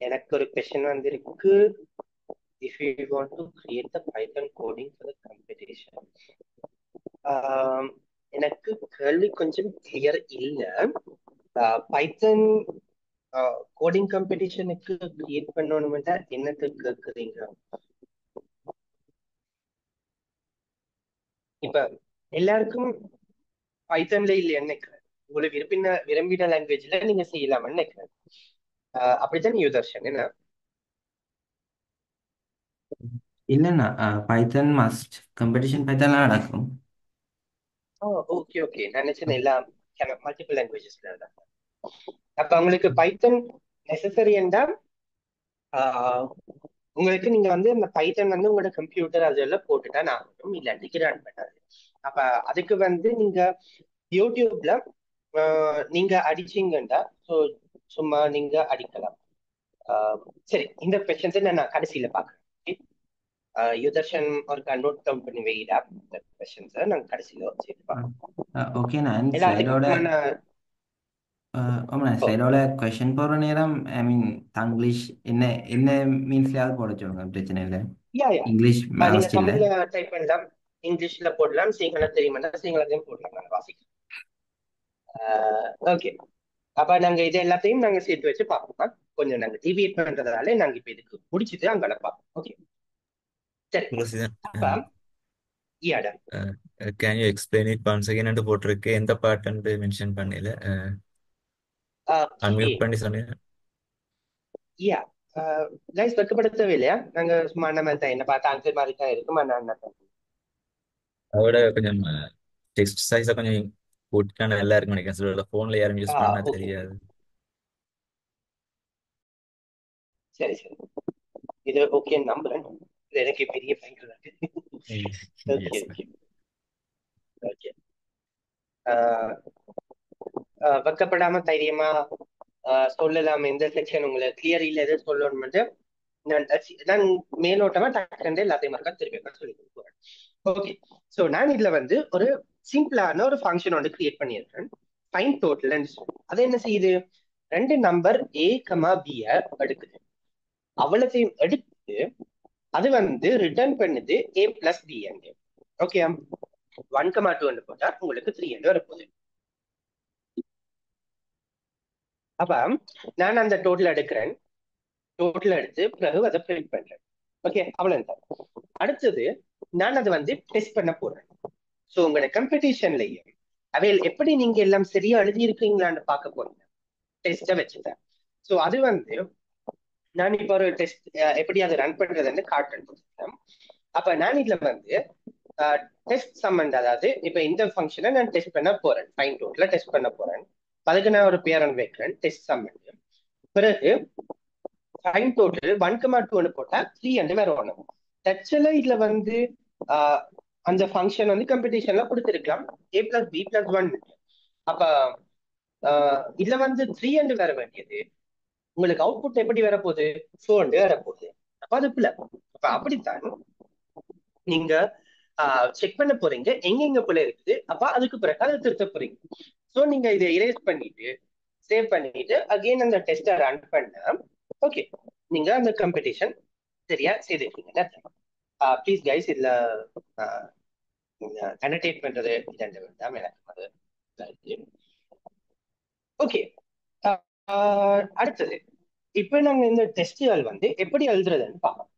எனக்கு ஒரு கொஸ்டின் வந்திருக்கு. If you want to create the Python coding for the competition, எனக்கு கேள்வி கொஞ்சம் கிளியர் இல்ல. பைத்தன் கோடிங் காம்படிஷனுக்கு கிரியேட் பண்ணணும்னா என்னது கேக்குறீங்க? இப்ப எல்லாருக்கும் பைத்தன்ல இல்ல நினைக்கிறேன், உங்களுக்கு விரும்பின லாங்குவேஜ்ல நீங்க செய்யலாம்னு நினைக்கிறேன். அப்படித்தான் யுதர்ஷன் என்ன? இல்லைண்ணா, பைத்தன் மஸ்ட் கம்பெடிஷன் பைத்தன்லாம் நடக்கும். ஓகே ஓகே, நான் நினைச்சேன் எல்லாம் மல்டிபிள் லாங்குவேஜஸ்ல. அப்ப உங்களுக்கு பைத்தன் நெசசரி என்றா உங்களுக்கு நீங்க வந்து இந்த பைத்தன் வந்து உங்களோட கம்ப்யூட்டர் அதெல்லாம் போட்டுட்டா ஆகணும், இல்லாட்டிக்கு ரன் பண்ணாது. அப்ப அதுக்கு வந்து நீங்க யூடியூப்ல நீங்க அடிச்சீங்கன்னா சும்மா நீங்க அடிக்கலாம். சரி, இந்த கொஸ்டின்ஸ் நான் கடைசியில பாக்குறேன். யுதர்ஷன் ஒரு நோட் டவுன் பண்ணி வெயிடா இந்த கொஸ்டின்ஸை நாங்கள் கடைசியில் வச்சு பார்ப்போம். ஓகே நான் ஸ்லைடோட எல்லாத்துக்குமான ஆமாம் ஸ்லைடோட கொஷின் போடுற நேரம் ஐ மீன் தங்கிலீஷ் என்ன என்ன மீன்ஸ்லயாவது போட சொல்லுங்க பிரச்சனை இல்லை யா யா இங்கிலீஷ் நீங்க மஸ்ட் இல்லை தமிழ்ல டைப் பண்ணலாம், இங்கிலீஷ்ல போடலாம், சிங்களம் தெரியுமா சிங்களத்தையும் போடலாம், நாங்கள் வாசிக்கலாம். ஓகே, அப்ப நாங்க இது எல்லாத்தையும் நாங்க சேர்த்து வச்சு பார்ப்போம். கொஞ்சம் நாங்க டிவியேட் பண்றதால நாங்க இப்ப இதுக்கு முடிச்சுட்டு அங்கே பார்ப்போம். ஓகே சரி. President, அப்ப யாடா can you explain it once again and போட்டிருக்கு எந்த பார்ட் மென்ஷன் பண்ணல அன்மியூட் பண்ணி சொன்னீங்க. யா கைஸ் வெக்கப்படுத்தவே இல்லையா? நாங்க சும்மா அந்த மாதிரி தான் என்ன பார்த்தா ஆன்சர் மாதிரி தான் இருக்குமா? நான் அதோட கொஞ்சம் டெக்ஸ்ட் சைஸை கொஞ்சம் கூட்டிட்டா நல்லா இருக்கும் நினைக்கிறேன். சில ஃபோன்ல யாரும் யூஸ் பண்ணா ஓகே தெரியாது. சரி சரி, இது ஓகே நம்புறேன். இது எனக்கு பெரிய பயங்கர ஓகே Yes. Okay okay. வெக்கப்படாம தைரியமா சொல்லலாம். எந்த செக்ஷன் உங்களுக்கு கிளியர் இல்ல எது சொல்லணும்னு நான் மேலோட்டமா டக்குன்னு எல்லாத்தையும் மறக்க திருப்பி சொல்லி கொடுக்குறேன். ஓகே, ஸோ நான் இதுல வந்து ஒரு சிம்பிளான ஒரு ஃபங்க்ஷன் வந்து கிரியேட் பண்ணியிருக்கேன். Fine total. அது என்ன செய்யுது? ரெண்டு நம்பர் ஏ கமா பிய எடுக்குது. அவ்வளத்தையும் எடுத்து அது வந்து ரிட்டர்ன் பண்ணுது ஏ பிளஸ் பி அண்டு. ஓகே, 1,2 போட்டா உங்களுக்கு 3 என்று வரப்போகுது. அப்ப நான் அந்த டோட்டல் எடுக்கிறேன். டோட்டல் எடுத்து பிறகு அதை பிரிண்ட் பண்றேன். ஓகே, அவ்வளவுதான். அடுத்தது நான் அதை வந்து டெஸ்ட் பண்ண போறேன். ஸோ உங்களோட கம்பெடிஷன்லயே அவையில் எப்படி நீங்க எல்லாம் சரியா எழுதி இருக்கீங்களான்னு பார்க்க போறீங்க டெஸ்ட்டை வச்சுட்டேன். ஸோ அது வந்து நான் இப்போ ஒரு டெஸ்ட் எப்படி அதை ரன் பண்றதுன்னு காட்டுறேன். அப்ப நான் இதுல வந்து டெஸ்ட் சம்மண்ட், அதாவது இப்ப இந்த ஃபங்க்ஷனை நான் டெஸ்ட் பண்ண போறேன், ஃபைன் டோட்டல டெஸ்ட் பண்ண போறேன். அதுக்கு நான் ஒரு பேரன் வைக்கிறேன் டெஸ்ட் சம்மண்ட். பிறகு ஃபைன் டோட்டல் 1,2 போட்டா 3 என்று வேற ஒண்ணு. ஆக்சுவலா இதுல வந்து அந்த ஃபங்க்ஷன் வந்து கம்பெடிஷன்ல கொடுத்துருக்கலாம் ஏ பிளஸ் பி பிளஸ் 1. அப்ப இதுல வந்து 3 என்று வர வேண்டியது உங்களுக்கு அவுட்புட் எப்படி வரப்போகுது? 4 வரப்போகுது. அப்ப அது பிள்ளை. அப்ப அப்படித்தான் நீங்க செக் பண்ண போறீங்க எங்க பிள்ளை இருக்குது. அப்ப அதுக்கு பிறகு அதை திருத்த போறீங்க. ஸோ நீங்க இதை இரேஸ் பண்ணிட்டு சேவ் பண்ணிட்டு அகெயின் அந்த டெஸ்ட்டை ரன் பண்ண ஓகே, நீங்க அந்த காம்படிஷன் சரியா செய்திருக்கீங்க. ப்ளீஸ் கைஸ், இதுல அனடேட் பண்றது இதெண்டு வேண்டாம், எனக்கு அது ஓகே. அடுத்தது இப்ப நாங்க இந்த டெஸ்ட்கள் வந்து எப்படி எழுதுறதுன்னு பார்ப்போம்.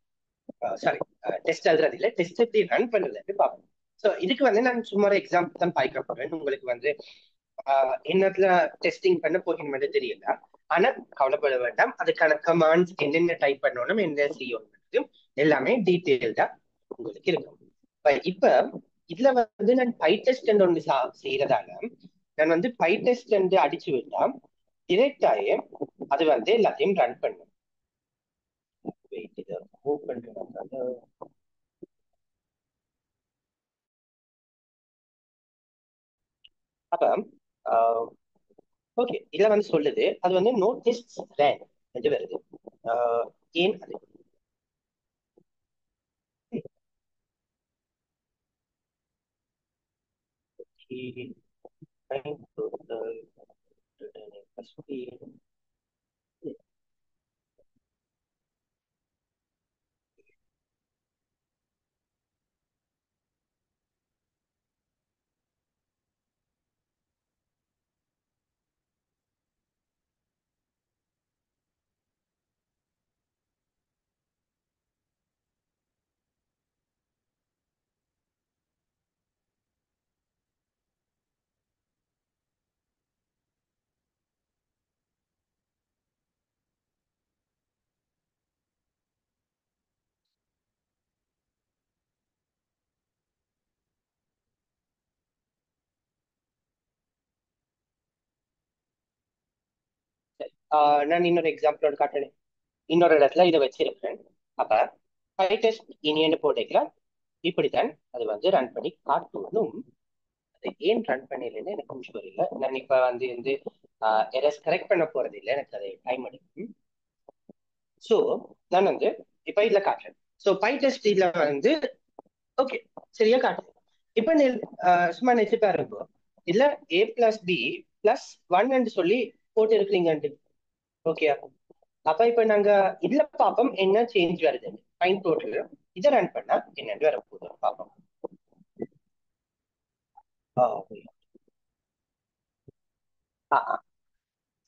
சாரி, டெஸ்ட் எழுதுறது இல்லை, டெஸ்ட் எப்படி ரன் பண்றதுன்னு பார்ப்போம். ஸோ இதுக்கு வந்து நான் சும்மா ஒரு எக்ஸாம்பிள் தான் பார்க்க போறேன். உங்களுக்கு வந்து என்னத்துல டெஸ்டிங் பண்ண போகிற தெரியல, ஆனா கவலைப்பட வேண்டாம். அதுக்கான கமாண்ட்ஸ் என்னென்ன டைப் பண்ணணும், என்ன செய்யணும் எல்லாமே டீட்டெயில்டா உங்களுக்கு இருக்கும். இப்ப இதுல வந்து நான் பைடெஸ்ட் ஒன்று செய்யறதால நான் வந்து பைடெஸ்ட் என்று அடிச்சு விட்டா டிரெக்டாயே அது வந்து எல்லாத்தையும் ரன் பண்ணும். அப்ப ஓகே, இதுல வந்து சொல்லுது அது வந்து நோ டெஸ்ட் ரன் என்று வருது. ஏன் அது? நான் இன்னொரு எக்ஸாம்பிளோட காட்டுறேன். இன்னொரு இடத்துல இதை வச்சிருக்கிறேன். அப்ப பைடெஸ்ட் இனியன்னு போட்டுக்கலாம். இப்படித்தான் அது வந்து ரன் பண்ணி காட்டணும். அது ஏன் ரன் பண்ணிடலன்னு எனக்கு விஷயம் இல்லை. நான் இப்ப வந்து எரர்ஸ் கரெக்ட் பண்ண போறது இல்லை, எனக்கு அது டைம் எடுக்கும். ஸோ நான் வந்து இப்ப இதுல காட்டுறேன். ஸோ பைடெஸ்ட்ல வந்து ஓகே சரியா காட்டுது. இப்ப சும்மா நினைச்சு பாருங்க, இல்ல a+b+1 சொல்லி போட்டு இருக்கிறீங்க. ஓகே, அப்ப இப்ப நாங்க இதுல பார்ப்போம் என்ன சேஞ்ச் வருது. ஃபைன் டோட்டல் இதை ரன் பண்ணா என்னன்னு வர போகுது பார்ப்போம்.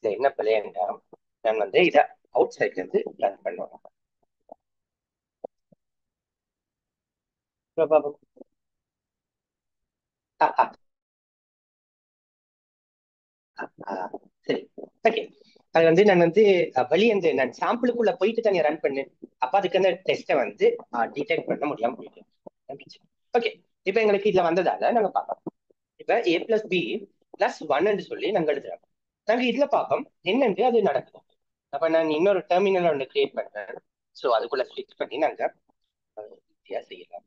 என்ன பிள்ளையா, நான் வந்து இதை அவுட் சைட்ல இருந்து ரன் பண்ணுவேன். பார்ப்போம். சரி, ஓகே. அது வந்து நான் வந்து வெளியே வந்து நான் சாம்பிளுக்குள்ள போயிட்டு தானே ரன் பண்ணேன். அப்ப அதுக்கு அந்த டெஸ்ட்டை வந்து டிடெக்ட் பண்ண முடியாம போயிட்டு. ஓகே, இப்ப எங்களுக்கு இதுல வந்ததால நாங்க பார்ப்போம். இப்ப a+b+1 சொல்லி நாங்க எழுதுறோம். நாங்க இதுல பார்ப்போம் என்னன்னு அது நடக்குது. அப்ப நான் இன்னொரு டெர்மினல் ஒன்று கிரியேட் பண்றேன். ஸோ அதுக்குள்ள ஸ்விட்ச் பண்ணி நாங்க ஈஸியா செய்யலாம்.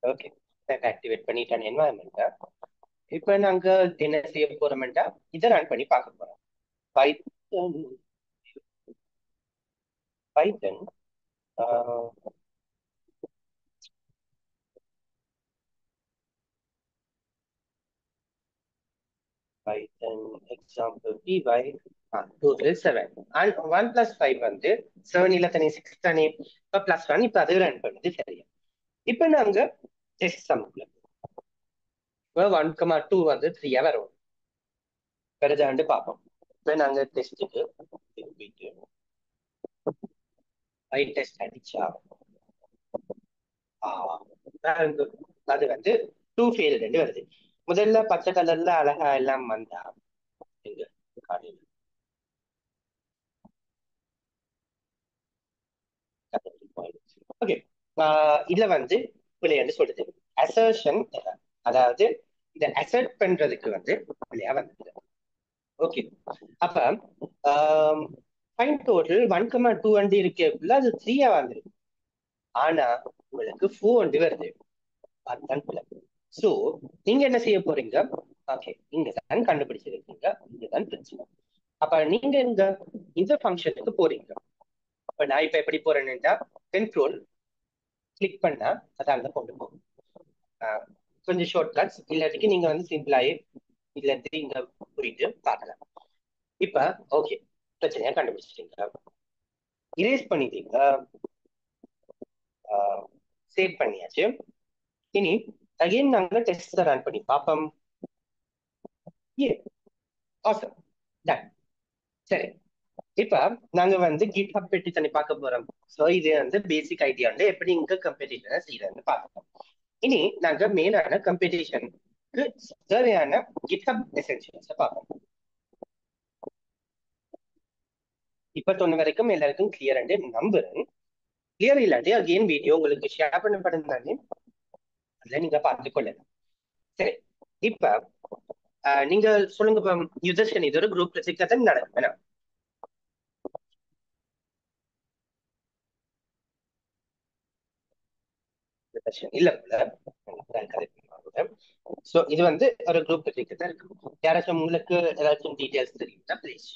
ஓகே, ஆக்டிவேட் பண்ணிட்டேன் என்வாயன்மெண்ட்டை. இப்ப நாங்க என்ன செய்ய போறோம்னா இதை ரன் பண்ணி பார்க்க போறோம். பைத்தன் பைத்தன் எக்ஸாம்பிள் py total 7 and 1+5 வந்து 7 இல்ல தனி 6 தானே. இப்ப +1 இப்ப அது ரன் பண்ணுது சரியா. இப்ப நாங்க டெஸ்ட் சம்ல 1,2 வந்து 3 வரும் பெருதாண்டு பார்ப்போம். இப்ப நாங்க டெஸ்ட்டுக்கு போயிட்டு டெஸ்ட் அடிச்சா அது வந்து 2 ஃபெயில் வருது. முதல்ல பச்சை கலர்ல அழகா எல்லாம் வந்தா எங்க காலையில ஓகே. இதுல வந்து விளையாண்டு சொல்லுது அசர்ஷன், அதாவது இதை அசர்ட் பண்றதுக்கு வந்து விளையா வந்தது. ஓகே, அப்ப ஃபைன் டோட்டல் 1,2 வண்டி இருக்கக்குள்ள அது 3 வந்துருக்கு. ஆனா உங்களுக்கு 4 வண்டி வருது. சோ நீங்க என்ன செய்ய போறீங்க? ஓகே, இங்கதான் கண்டுபிடிச்சிருக்கீங்க, இங்கதான் பிரச்சனை. அப்ப நீங்க இந்த ஃபங்க்ஷனுக்கு போறீங்க. அப்ப நான் இப்ப எப்படி போறேன்னா கண்ட்ரோல் கிளிக் பண்ணா அதாங்க கொண்டு போகும். கொஞ்சம் ஷார்ட் கட்ஸ் இல்லாட்டிக்கு நீங்க வந்து சிம்பிளாயே இதுல இருந்து இங்க புரியுது பார்க்கலாம். இப்ப ஓகே, பிரச்சனையா கண்டுபிடிச்சிட்டீங்க, இரேஸ் பண்ணிட்டீங்க, சேவ் பண்ணியாச்சு. இனி அகைன் நாங்க டெஸ்ட் ரன் பண்ணி பார்ப்போம். Awesome done. சரி, இப்ப நாங்க வந்து GitHub பற்றி தனி பார்க்க போறோம். சோ இது வந்து பேசிக் ஐடியா வந்து எப்படி இங்க கம்பெடிஷனை செய்யறதுன்னு பார்க்கலாம். இனி நாங்க மெயினான கம்பெடிஷனுக்கு தேவையான GitHub எசென்ஷியல்ஸை பார்ப்போம். இப்ப சொன்ன வரைக்கும் எல்லாருக்கும் கிளியர் அண்ட் நம்புறேன். கிளியர் இல்லாட்டி அகைன் வீடியோ உங்களுக்கு ஷேர் பண்ணப்படுந்தாலே அதுல நீங்க பார்த்து கொள்ளலாம். சரி, இப்ப நீங்க சொல்லுங்க, யூசர்ஷன் இது ஒரு குரூப் ப்ராஜெக்ட் நடக்கும் இல்ல சோ இது வந்து ஒரு குரூப் ப்ராஜெக்ட் தான் இருக்கு. யாராச்சும் உங்களுக்கு ஏதாச்சும் டீடைல்ஸ் தெரியும்னா ப்ளீஸ்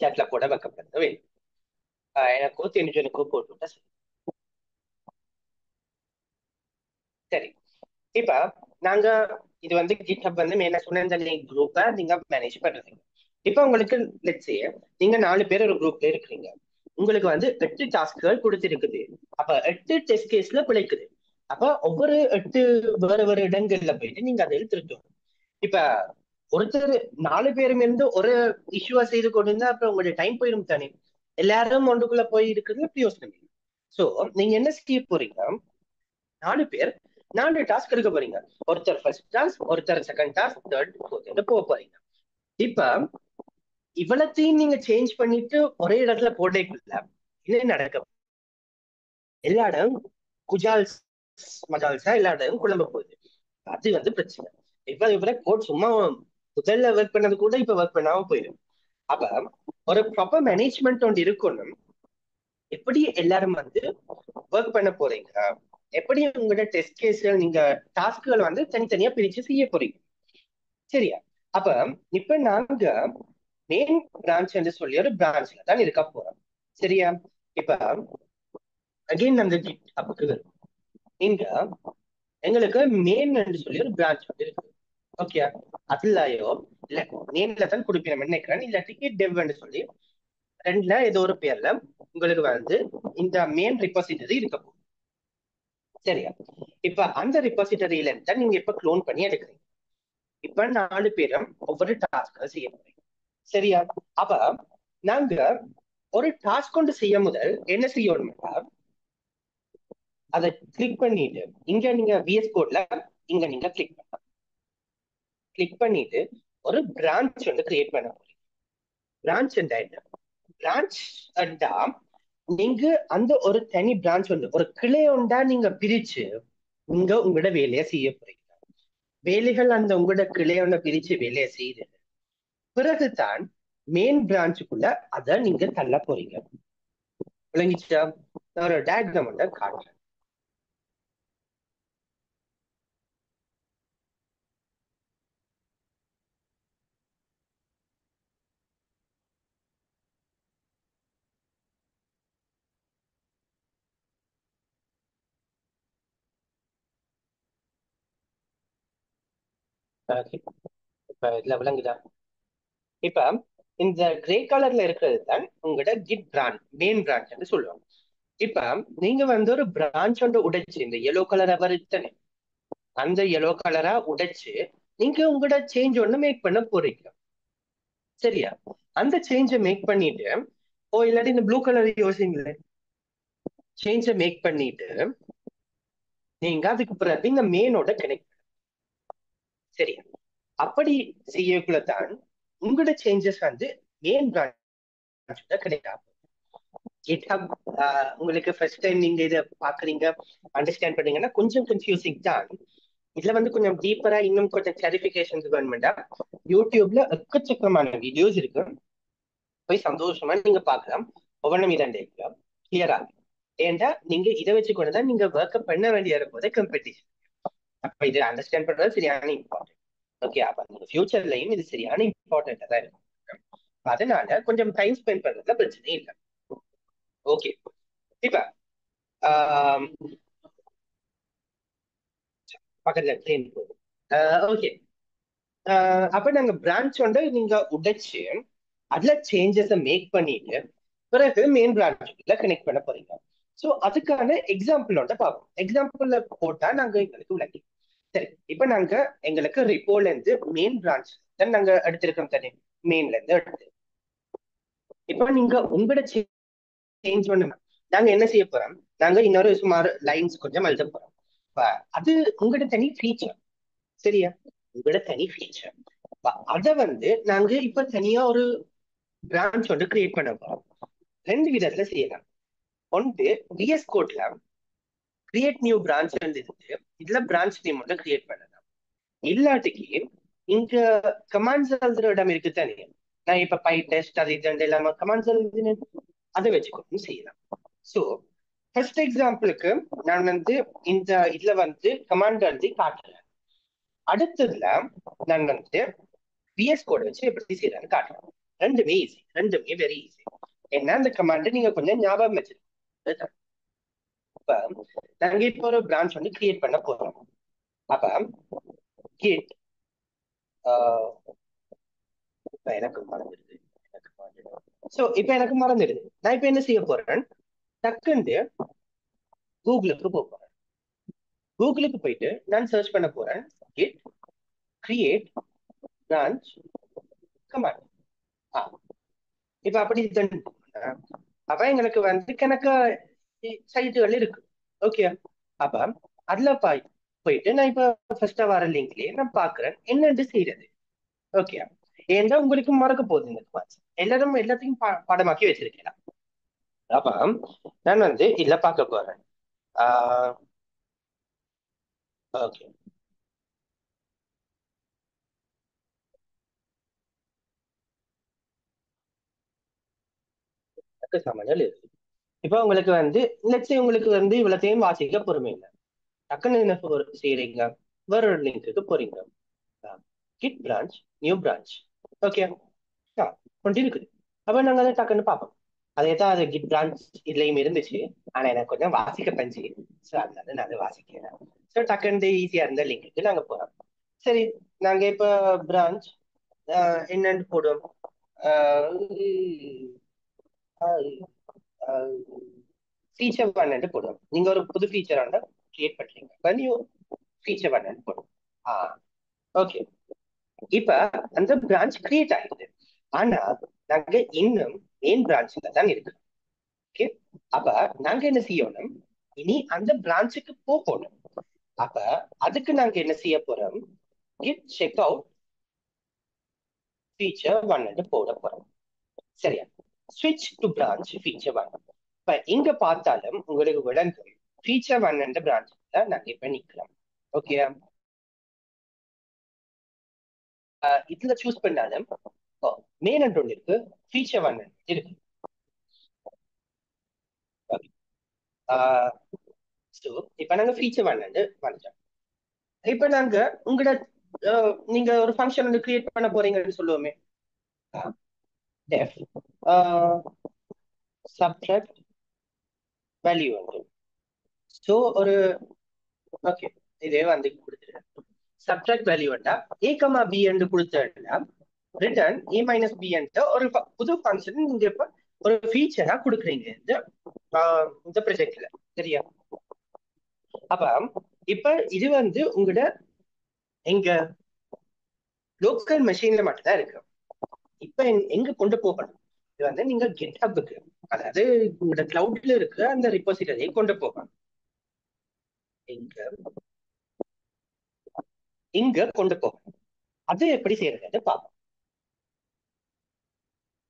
சேட்ல கூட வைக்கப்படுறது வேணும். எனக்கு தெரிஞ்சவனுக்கு போட்டுவிட்டா சரி. இப்ப நாங்க இது வந்து GitHub வந்து மெயினா சொன்ன குரூப்பை நீங்க மேனேஜ் பண்றீங்க. இப்ப உங்களுக்கு லெட்ஸ் நீங்க 4 பேர் ஒரு குரூப்ல இருக்கிறீங்க. உங்களுக்கு வந்து 8 டாஸ்க்கள் கொடுத்திருக்குது. அப்ப 8 டெஸ்ட் கேஸ்ல பிழைக்குது. அப்ப ஒவ்வொரு 8 வேற வேற இடங்கள்ல போயிட்டு நீங்க அதை திருத்தணும். இப்ப ஒருத்தர் 4 பேரும் இருந்து ஒரு இஷ்யூவா செய்து கொண்டு இருந்தா அப்புறம் உங்களுடைய டைம் போயிடும் தானே. எல்லாரும் ஒன்றுக்குள்ள போய் இருக்கிறது பிரயோசனம் இல்லை. சோ நீங்க என்ன செய்ய போறீங்க, 4 பேர் 4 டாஸ்க் எடுக்க போறீங்க. ஒருத்தர் ஃபர்ஸ்ட் டாஸ்க், ஒருத்தர் செகண்ட் டாஸ்க், தேர்ட், ஃபோர்த் போக போறீங்க. இப்ப இவ்வளத்தையும் நீங்க சேஞ்ச் பண்ணிட்டு ஒரே இடத்துல போடக்குள்ள என்ன நடக்க, எல்லா இடம் குஜால்ஸ் மஜால்ஸா எல்லா இடம் குழம்ப போகுது. அது வந்து பிரச்சனை. இப்ப கோட் சும்மா முதல்ல ஒர்க் பண்ணது கூட இப்ப ஒர்க் பண்ணாம போயிடும். அப்ப ஒரு ப்ராப்பர் மேனேஜ்மெண்ட் ஒன்று இருக்கணும். எப்படி எல்லாரும் வந்து ஒர்க் பண்ண போறீங்க, எப்படி உங்களோட டெஸ்ட் கேஸ்கள் நீங்க டாஸ்க்கள் வந்து தனித்தனியா பிரிச்சு செய்ய போறீங்க. சரியா? அப்ப இப்ப நாங்க மெயின் பிரான்ச் என்று சொல்லி ஒரு பிரான்ச்ல தான் இருக்க போறோம். சரியா? இப்ப அகைன் அந்த GitHubக்கு வரும். இங்க எங்களுக்கு மெயின் என்று சொல்லி ஒரு பிரான்ச் வந்து இருக்கு. ஓகே, அதுலயோ இல்ல மெயின்ல தான் கொடுப்பேன் நினைக்கிறேன், இல்லாட்டி டெவ்னு சொல்லி ரெண்டுல ஏதோ ஒரு பேர்ல உங்களுக்கு வந்து இந்த மெயின் ரிப்போசிட்டரி இருக்க போகுது. சரியா? இப்ப அந்த ரிப்போசிட்டரியில தான் நீங்க இப்ப க்ளோன் பண்ணி எடுக்கிறீங்க. இப்ப 4 பேரும் ஒவ்வொரு டாஸ்க் செய்ய போறீங்க. சரியா? அப்ப நாங்க ஒரு டாஸ்க் கொண்டு செய்ய முதல் என்ன செய்யணும்னா, அதை கிளிக் பண்ணிட்டு இங்க நீங்க விஎஸ் கோட்ல இங்க நீங்க கிளிக் பண்ணிட்டு ஒரு பிரான்ச் வந்து கிரியேட் பண்ண போறீங்க. பிரான்ச் என்ன? பிரான்ச் அண்டா நீங்க அந்த ஒரு தனி பிரான்ச் வந்து ஒரு கிளை உண்டா நீங்க பிரிச்சு நீங்க உங்களோட வேலையை செய்ய போறீங்க. வேலைகள் அந்த உங்களோட கிளையோட பிரிச்சு வேலையை செய்து பிறகுதான் மெயின் பிரான்ச்சுக்குள்ள அதை நீங்க தள்ள போறீங்க. விளங்கிச்சா? நான் ஒரு டயக்ராம் வந்து காட்டுறேன். இப்ப இதுல விளங்குதா? இப்ப இந்த கிரே கலர்ல இருக்கிறது தான் உங்களோட கிட் பிரான்ச், மெயின் பிரான்ச் சொல்லுவாங்க. இப்ப நீங்க வந்து ஒரு பிரான்ச் வந்து உடைச்சு இந்த எல்லோ கலரை வருத்தனே அந்த எல்லோ கலரா உடைச்சு நீங்க உங்களோட சேஞ்ச் ஒண்ணு மேக் பண்ண போறீங்க. சரியா? அந்த சேஞ்சை மேக் பண்ணிட்டு இல்லாட்டி இந்த ப்ளூ கலர் யோசிங்களே, சேஞ்சை மேக் பண்ணிட்டு நீங்க அதுக்கு பிறகு இந்த மெயினோட கனெக்ட். சரியா? அப்படி செய்யக்குள்ளதான் உங்களோட சேஞ்சஸ் வந்து மெயின் பிரான்ச் கனெக்ட் ஆகும். GitHub உங்களுக்கு ஃபர்ஸ்ட் டைம் நீங்க இதை பாக்குறீங்க, அண்டர்ஸ்டாண்ட் பண்ணீங்கன்னா கொஞ்சம் கன்ஃபியூசிங் தான். இதுல வந்து கொஞ்சம் டீப்பரா இன்னும் கொஞ்சம் கிளாரிபிகேஷன்ஸ் வேணும்டா யூடியூப்ல எக்கச்சக்கமான வீடியோஸ் இருக்கு, போய் சந்தோஷமா நீங்க பார்க்கலாம். ஒவ்வொன்றும் இரண்டு கிளியரா. ஏன்டா நீங்க இதை வச்சு கூட தான் நீங்க ஒர்க் பண்ண வேண்டிய போதே காம்படிஷன். அப்ப இது அண்டர்ஸ்டாண்ட் பண்றது சரியான இம்பார்ட்டன்ட். ஓகே, அப்ப நீங்க ஃபியூச்சர்லயும் இது சரியான இம்பார்ட்டன்டா தான் இருக்கும். அதனால கொஞ்சம் டைம் ஸ்பெண்ட் பண்றதுல பிரச்சனை இல்லை. ஓகே, இப்ப பக்கத்துல ட்ரெயின் போகுது. ஓகே, அப்ப நாங்க பிரான்ச் வந்து நீங்க உடைச்சு அதுல சேஞ்சஸை மேக் பண்ணிட்டு பிறகு மெயின் பிரான்ச்சுக்குள்ள கனெக்ட் பண்ண போறீங்க. ஸோ அதுக்கான எக்ஸாம்பிளோட பார்ப்போம். எக்ஸாம்பிள்ல போட்டா நாங்க எங்களுக்கு விளக்கி. சரி, இப்ப நாங்க எங்களுக்கு ரிப்போல இருந்து மெயின் பிரான்ச் தான் நாங்க எடுத்திருக்கோம் தானே, மெயின்ல இருந்து எடுத்து. இப்ப நீங்க உங்களோட சேஞ்ச் பண்ணுங்க. நாங்க என்ன செய்ய போறோம், நாங்க இன்னொரு சுமார் லைன்ஸ் கொஞ்சம் எழுத போறோம். அது உங்களோட தனி ஃபீச்சர். சரியா? உங்களோட தனி ஃபீச்சர். அதை வந்து நாங்க இப்ப தனியா ஒரு பிரான்ச் வந்து கிரியேட் பண்ண போறோம். ரெண்டு விதத்துல செய்யலாம். ஒன்று விஎஸ் கோட்ல கிரியேட் நியூ பிரான்ச் இருந்து இதுல பிரான்ச் நேம் வந்து கிரியேட் பண்ணலாம். இல்லாட்டிக்கு இங்க கமாண்ட்ஸ் எழுதுற இடம் இருக்கு தானே, நான் இப்ப பை டெஸ்ட் அது இது இல்லாம கமாண்ட்ஸ் எழுதுன்னு அதை வச்சுக்கொண்டு செய்யலாம். ஸோ ஃபர்ஸ்ட் எக்ஸாம்பிளுக்கு நான் வந்து இந்த இதுல வந்து கமாண்ட் எழுதி காட்டுறேன். அடுத்ததுல நான் வந்து விஎஸ் கோட் வச்சு எப்படி செய்யறான்னு காட்டுறேன். ரெண்டுமே ஈஸி, ரெண்டுமே வெரி ஈஸி. ஏன்னா அந்த கமாண்ட் நீங்க கொஞ்சம் ஞாபகம் வச்சிருக்கோம். இப்ப நாங்க இப்போ ஒரு பிரான்ச் வந்து கிரியேட் பண்ண போறோம். அப்ப கிட் இப்ப எனக்கு மறந்துடுது. சோ இப்ப எனக்கு மறந்துடுது. நான் இப்ப என்ன செய்ய போறேன், டக்குன்னு கூகுளுக்கு போக போறேன். கூகுளுக்கு போயிட்டு நான் சர்ச் பண்ண போறேன் கிட் கிரியேட் பிரான்ச் கமாண்ட். இப்ப அப்படி அப்ப எங்களுக்கு வந்து கணக்கா சைட்டுகள் இருக்கு. ஓகே, அப்ப அதுல போயிட்டு நான் இப்ப ஃபர்ஸ்டா வர லிங்க்லயே நான் பாக்குறேன் என்னன்னு செய்யறது. ஓகே, ஏன்னா உங்களுக்கு மறக்க போகுது இந்த கிளாஸ், எல்லாத்தையும் பாடமாக்கி வச்சிருக்கேன். அப்ப நான் வந்து இதுல பார்க்க போறேன். ஓகே, சாமான்கள் இருக்கு. இப்ப உங்களுக்கு வந்து உங்களுக்கு வந்து இவ்வளத்தையும் வாசிக்க பொறுமை இல்லை. டக்குன்னு என்ன செய்யறீங்க, வேற ஒரு லிங்க்கு போறீங்க. Git branch new branch. Okay, கொண்டு இருக்குது. அப்ப நாங்க அதை டக்குன்னு பார்ப்போம். அதே தான் அது கிட் பிரான்ச் இதுலயும் இருந்துச்சு. ஆனா எனக்கு கொஞ்சம் வாசிக்க பஞ்சு. ஸோ அதனால நான் அதை வாசிக்கிறேன். ஸோ டக்குன்னு ஈஸியா இருந்த லிங்க்கு நாங்க போறோம். சரி, நாங்க இப்ப பிரான்ச் என்னன்னு போடுவோம். ஃபீச்சர் பண்ணு போடுவோம். நீங்க ஒரு புது ஃபீச்சர் கிரியேட் பண்றீங்க, நியூ ஃபீச்சர் பண்ணு போடுவோம். ஓகே, இப்ப அந்த பிரான்ச் கிரியேட் ஆகுது. ஆனா நாங்க இன்னும் மெயின் பிரான்ச்ல தான் இருக்கு. ஓகே, அப்ப நாங்க என்ன செய்யணும், இனி அந்த பிரான்ச்சுக்கு போகணும். அப்ப அதுக்கு நாங்க என்ன செய்ய போறோம், கிட் செக் அவுட் ஃபீச்சர் ஒன்னு போட போறோம். சரியா, ஸ்விட்ச் டு பிரான்ச் ஃபீச்சர் ஒன். இப்ப இங்க பார்த்தாலும் உங்களுக்கு விளங்கும் ஃபீச்சர் ஒன் என்ற பிரான்ச்ல நாங்க இப்ப நிக்கலாம். ஓகே, இதுல சூஸ் பண்ணாலும் மெயின் ஒன்று இருக்கு, ஃபீச்சர் ஒன் இருக்கு. இப்ப நாங்க ஃபீச்சர் ஒன் வந்துட்டோம். இப்ப நாங்க உங்களோட நீங்க ஒரு ஃபங்க்ஷன் வந்து கிரியேட் பண்ண போறீங்கன்னு சொல்லுவோமே, def subtract value வந்து. ஸோ ஒரு ஓகே, இதே வந்து கொடுத்துருக்கேன். சப்ட்ராக்ட் வேல்யூ a, b என்று கொடுத்தா ரிட்டர்ன் a மைனஸ் b என்ற ஒரு புது ஃபங்க்ஷன் நீங்க இப்ப ஒரு ஃபீச்சரா கொடுக்குறீங்க இந்த ப்ராஜெக்ட்ல. சரியா, அப்ப இப்ப இது வந்து உங்களோட எங்க லோக்கல் மெஷின்ல மட்டும்தான் இருக்கு. இப்ப எங்க கொண்டு போகணும், இது வந்து நீங்க GitHubக்கு, அதாவது உங்களோட கிளவுட்ல இருக்கிற அந்த ரிப்போசிட்டரியை கொண்டு போகணும். இங்க கொண்டு போகணும். அது எப்படி செய்யறது பார்ப்போம்.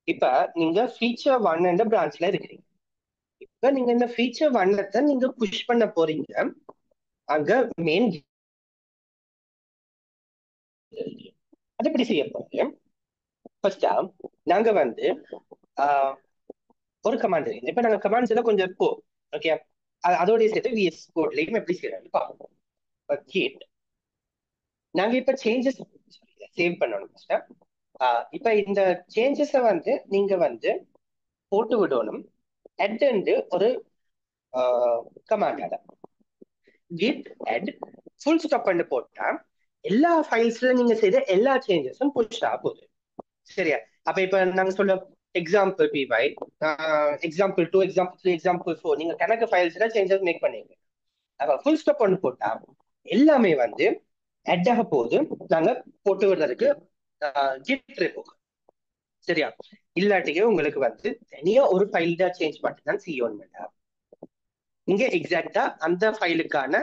இப்ப நீங்க ஃபீச்சர் ஒன் என்ற பிரான்ச்ல இருக்கிறீங்க. இப்ப நீங்க இந்த ஃபீச்சர் ஒன்னத்தை நீங்க புஷ் பண்ண போறீங்க அங்க மெயின். அது எப்படி செய்ய போறீங்க, ஃபர்ஸ்டா நாங்க வந்து ஒரு கமாண்ட். இப்ப நாங்க கமாண்ட்ஸ் எல்லாம் கொஞ்சம் போ ஓகே, அதோடய சேர்த்து விஎஸ் கோட்லயும் எப்படி செய்யறாங்க பார்ப்போம். கிட் நாங்க இப்ப சேஞ்சஸ் சேவ் பண்ணணும். இப்ப இந்த சேஞ்சஸ வந்து நீங்க வந்து போட்டு விடணும். add ஒரு command git add full stop பண்ணி போட்டா எல்லா ஃபைல்ஸ்ல நீங்க செய்த எல்லா சேஞ்சஸும் புஷ் ஆகுது. சரியா, அப்ப இப்ப நாங்க சொல்ல example py, example 2, example 3, example 4 நீங்க கணக்கு ஃபைல்ஸ்ல சேஞ்சஸ் மேக் பண்ணீங்க. அப்ப ஃபுல் ஸ்டாப் பண்ணி போட்டா எல்லாமே வந்து add ஆக போகுது. நாங்க போட்டு விடுறதுக்கு git repo. சரியா, இல்லாட்டிக்கு உங்களுக்கு வந்து தனியா ஒரு ஃபைல் தான் சேஞ்ச் பண்ணி தான் செய்யணும். இங்க எக்ஸாக்டா அந்த ஃபைலுக்கான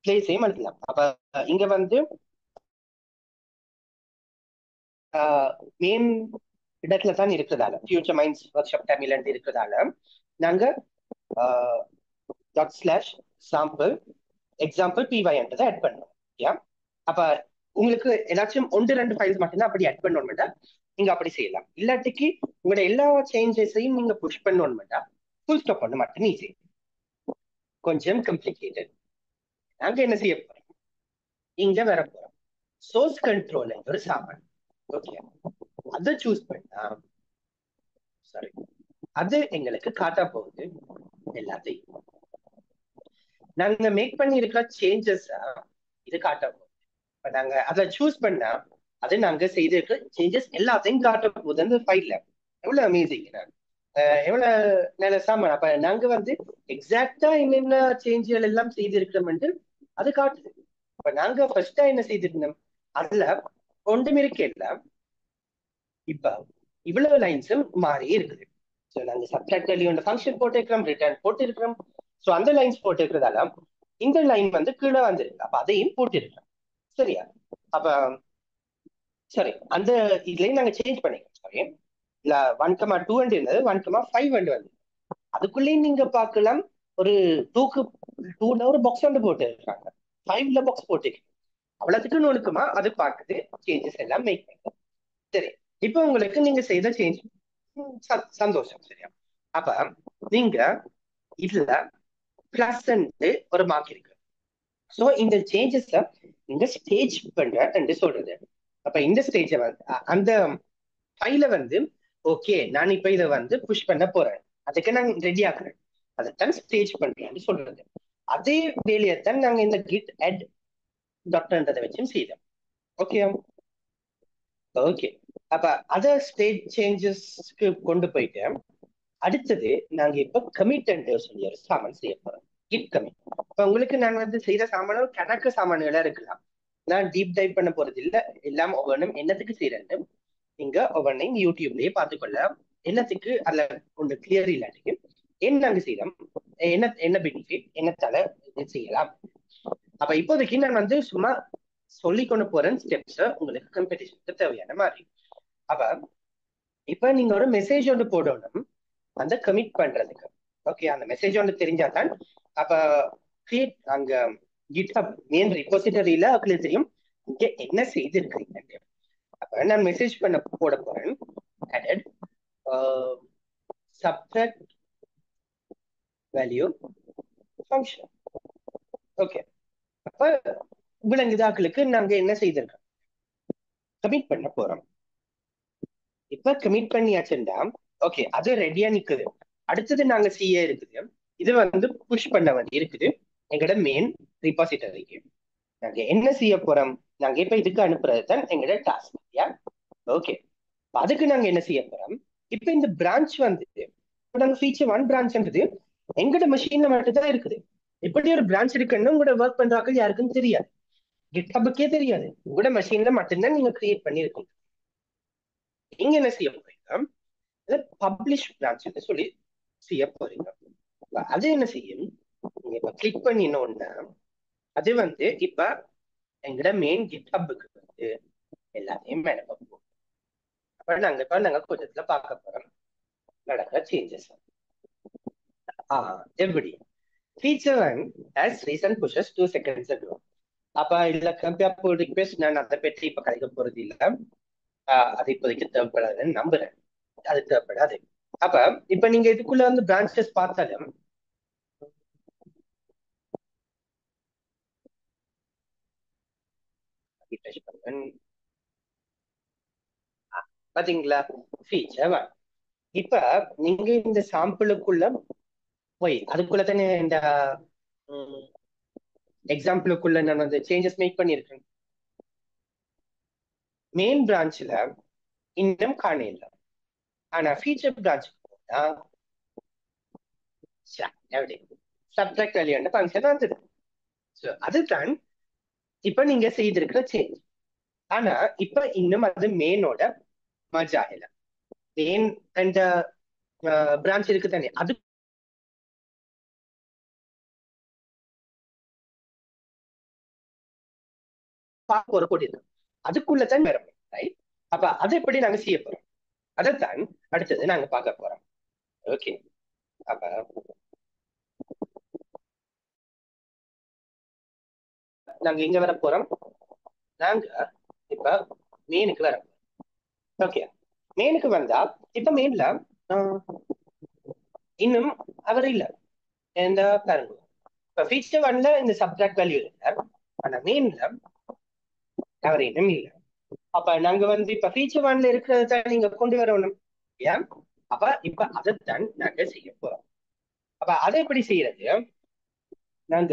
பிளேஸையும் அனுப்பலாம். அப்ப இங்க வந்து மெயின் இடத்துல தான் இருக்கிறதால, ஃபியூச்சர் மைண்ட்ஸ் ஒர்க் ஷாப் தமிழ்ல இருக்கிறதால நாங்க /sample example py என்றதை ஆட் பண்ணோம். அப்ப உங்களுக்கு ஏதாச்சும் 1-2 ஃபைல்ஸ் மட்டும்தான் அப்படி ஆட் பண்ணணும்டா நீங்க அப்படி செய்யலாம். இல்லாட்டிக்கு உங்களோட எல்லா சேஞ்சஸையும் நீங்க புஷ் பண்ணணும்டா ஃபுல் ஸ்டாப் பண்ண மட்டும் ஈஸி. கொஞ்சம் காம்ப்ளிகேட்டட். நாங்க என்ன செய்ய போறோம், இங்க வர போறோம் சோர்ஸ் கண்ட்ரோல் ஒரு சாமான். ஓகே, அதை சூஸ் பண்ணா சாரி அது எங்களுக்கு காட்ட போகுது எல்லாத்தையும். நாங்க மேக் பண்ணி இருக்கிற சேஞ்சஸ் இது காட்ட போகுது. இப்ப நாங்க அதை சூஸ் பண்ணா அது நாங்க செய்திருக்கிற சேஞ்சஸ் எல்லாத்தையும் காட்ட போகுது அந்த ஃபைல்ல. எவ்வளவு அமேசிங், எவ்வளவு நல்ல சாமான். அப்ப நாங்க வந்து எக்ஸாக்டா என்னென்ன சேஞ்சுகள் எல்லாம் செய்திருக்கிறோம் அது காட்டுது. இப்ப நாங்க ஃபர்ஸ்டா என்ன செய்திருந்தோம், அதுல ஒன்றும் இருக்கல. இப்ப இவ்வளவு லைன்ஸும் மாறி இருக்குது. ஸோ நாங்க சப்ட்ராக்ட் வேல்யூ ஃபங்க்ஷன் போட்டிருக்கிறோம், ரிட்டர்ன் போட்டிருக்கிறோம். ஸோ அந்த லைன்ஸ் போட்டிருக்கிறதால இந்த லைன் வந்து கீழே வந்துருக்கு. அப்ப அதையும் போட்டிருக்கிறோம். சரியா, அப்ப சரி அந்த இதுலயும் நாங்க சேஞ்ச் பண்ணிக்கிறோம். சாரி, இல்ல 1,2 இருந்தது 1,5 வந்து அதுக்குள்ளேயும் நீங்க பார்க்கலாம். ஒரு 2ல ஒரு பாக்ஸ் வந்து போட்டு இருக்காங்க, 5ல பாக்ஸ் போட்டு அவ்வளவுக்கு நுணுக்குமா அது பார்க்குது, சேஞ்சஸ் எல்லாம் மேக் பண்ணுது. சரி, இப்ப உங்களுக்கு நீங்க செய்த சேஞ்ச் சந்தோஷம். சரியா, அப்ப நீங்க இதுல பிளஸ் ஒரு மார்க் இருக்கு. ஸோ இந்த சேஞ்சஸ் இந்த ஸ்டேஜ் பண்ற என்று சொல்றது. அப்ப இந்த ஸ்டேஜை வந்து அந்த ஃபைல வந்து ஓகே நான் இப்ப இதை வந்து புஷ் பண்ண போறேன், அதுக்கு நான் ரெடி ஆக்குறேன், அதைத்தான் ஸ்டேஜ் பண்றேன்னு சொல்றது. அதே வேலையைத்தான் நாங்க இந்த கிட் அட் டாக்டர்ன்றதை வச்சும் செய்தோம். Okay okay. அப்ப அத ஸ்டேஜ் சேஞ்சஸ்க்கு கொண்டு போயிட்டு அடுத்தது நாங்க இப்ப கமிட் சொல்லி ஒரு சாமான் செய்ய போறோம். Git commit. இப்ப உங்களுக்கு நான் வந்து செய்த சாமான்கள் கணக்கு சாமான்களா இருக்கலாம். நான் டீப் டைப் பண்ண போறது இல்ல, எல்லாம் ஒவ்வொன்றும் என்னத்துக்கு செய்யறேன்னு நீங்க ஒவ்வொன்றையும் யூடியூப்லயே பார்த்துக்கொள்ளலாம். என்னத்துக்கு அதுல ஒன்று கிளியர் இல்லாட்டிக்கு என்ன நாங்க செய்யறோம், என்ன என்ன பெனிஃபிட், என்னத்தால செய்யலாம். அப்ப இப்போதைக்கு நான் வந்து சும்மா சொல்லி கொண்டு போறேன் ஸ்டெப்ஸ் உங்களுக்கு காம்படிஷனுக்கு தேவையான மாதிரி. அப்ப இப்ப நீங்க ஒரு மெசேஜ் ஒன்று போடணும் அந்த கமிட் பண்றதுக்கு. ஓகே, அந்த மெசேஜ் ஒன்று தெரிஞ்சாதான் அப்ப கிரியேட் அங்க GitHub மெயின் ரிப்போசிட்டரியில அவங்களுக்கு தெரியும் இங்க என்ன செய்திருக்கீங்க. அப்ப நான் மெசேஜ் பண்ண போட போறேன் added subtract value function. Okay, அப்ப விலங்குதாக்களுக்கு நாங்க என்ன செய்திருக்கோம், கமிட் பண்ண போறோம். இப்ப கமிட் பண்ணியாச்சுன்னா ஓகே அது ரெடியா நிக்குது. அடுத்தது நாங்க செய்ய இருக்குது, இது வந்து புஷ் பண்ண வேண்டி இருக்குது எங்களோட மெயின் ரிபாசிட்டரிக்கு. நாங்க என்ன செய்ய போறோம், நாங்க இப்ப இதுக்கு அனுப்புறது தான் எங்களோட டாஸ்க். யா ஓகே, அதுக்கு நாங்க என்ன செய்ய போறோம், இப்ப இந்த பிரான்ச் வந்து நாங்க ஃபீச்சர் 1 பிரான்ச்ன்றது எங்களோட மெஷின்ல மட்டும் தான் இருக்குது. இப்படி ஒரு பிரான்ச் இருக்குன்னு உங்களோட ஒர்க் பண்றாக்கள் யாருக்கும் தெரியாது, GitHubக்கே தெரியாது. உங்களோட மெஷின்ல மட்டும்தான் நீங்க கிரியேட் பண்ணிருக்கீங்க. நீங்க என்ன செய்ய போறீங்க, பப்ளிஷ் பிரான்ச் சொல்லி செய்ய போறீங்க. அது என்ன செய்யும், நீங்க இப்ப கிளிக் பண்ணினோன்னா அது வந்து இப்ப எங்களோட மெயின் GitHubக்கு வந்து எல்லாத்தையும் அனுப்ப போகும். அப்ப நாங்க கொஞ்சத்துல பார்க்க போறோம் நடக்கிற சேஞ்சஸ். எப்படி feature 1 has recent pushes 2 seconds ago. அப்ப இதுல கம்பேர் ரிக்வெஸ்ட் நான் அதை பற்றி இப்ப கலைக்க போறது இல்ல, அது இப்போதைக்கு தேவைப்படாதுன்னு நம்புறேன். அது தேவைப்படாது. அப்ப இப்ப நீங்க இதுக்குள்ள வந்து பிரான்ச்சஸ் பார்த்தாலும் பாத்தீங்களா ஃபீச்சர் 1. இப்ப நீங்க இந்த சாம்பிளுக்குள்ள போய் அதுக்குள்ள தானே இந்த எக்ஸாம்பிளுக்குள்ள நான் வந்து சேஞ்சஸ் மேக் பண்ணிருக்கேன். மெயின் பிரான்ச்ல இன்னும் காணல, ஆனா ஃபீச்சர் பிரான்ச் போனா சப்ட்ராக்ட் வேல்யூ ஃபங்க்ஷன் வந்தது. அதுதான் இப்ப நீங்க செய்திருக்கிற சேஞ்ச். ஆனா இப்ப இன்னும் அது மெயினோட மர்ஜ் ஆகல. மெயின் அந்த பிரான்ச் இருக்கு தானே, அது ஒரு கோடி இருக்கு, அதுக்குள்ளதான் வரும். ரைட்? அப்ப அதை எப்படி நாங்க செய்ய போறோம், அதைத்தான் அடுத்தது நாங்க பார்க்க போறோம். ஓகே, அப்ப நாங்க எங்க வர போறோம், நாங்க இப்ப மெயினுக்கு வர. ஓகே, மெயினுக்கு வந்தா இப்ப மெயின்ல இன்னும் அவர் இல்ல. இந்த பாருங்க, இப்ப ஃபீச்சர் 1ல இந்த சப்ட்ராக்ட் வேல்யூ இருக்கார், ஆனா மெயின்ல அவர் இன்னும் இல்ல. அப்ப நாங்க வந்து இப்ப ஃபீச்சர் 1ல இருக்கிறத நீங்க கொண்டு வரணும். ஏன்? அப்ப இப்ப அதைத்தான் நாங்க செய்ய போறோம். அப்ப அதை எப்படி செய்யறது, நாங்க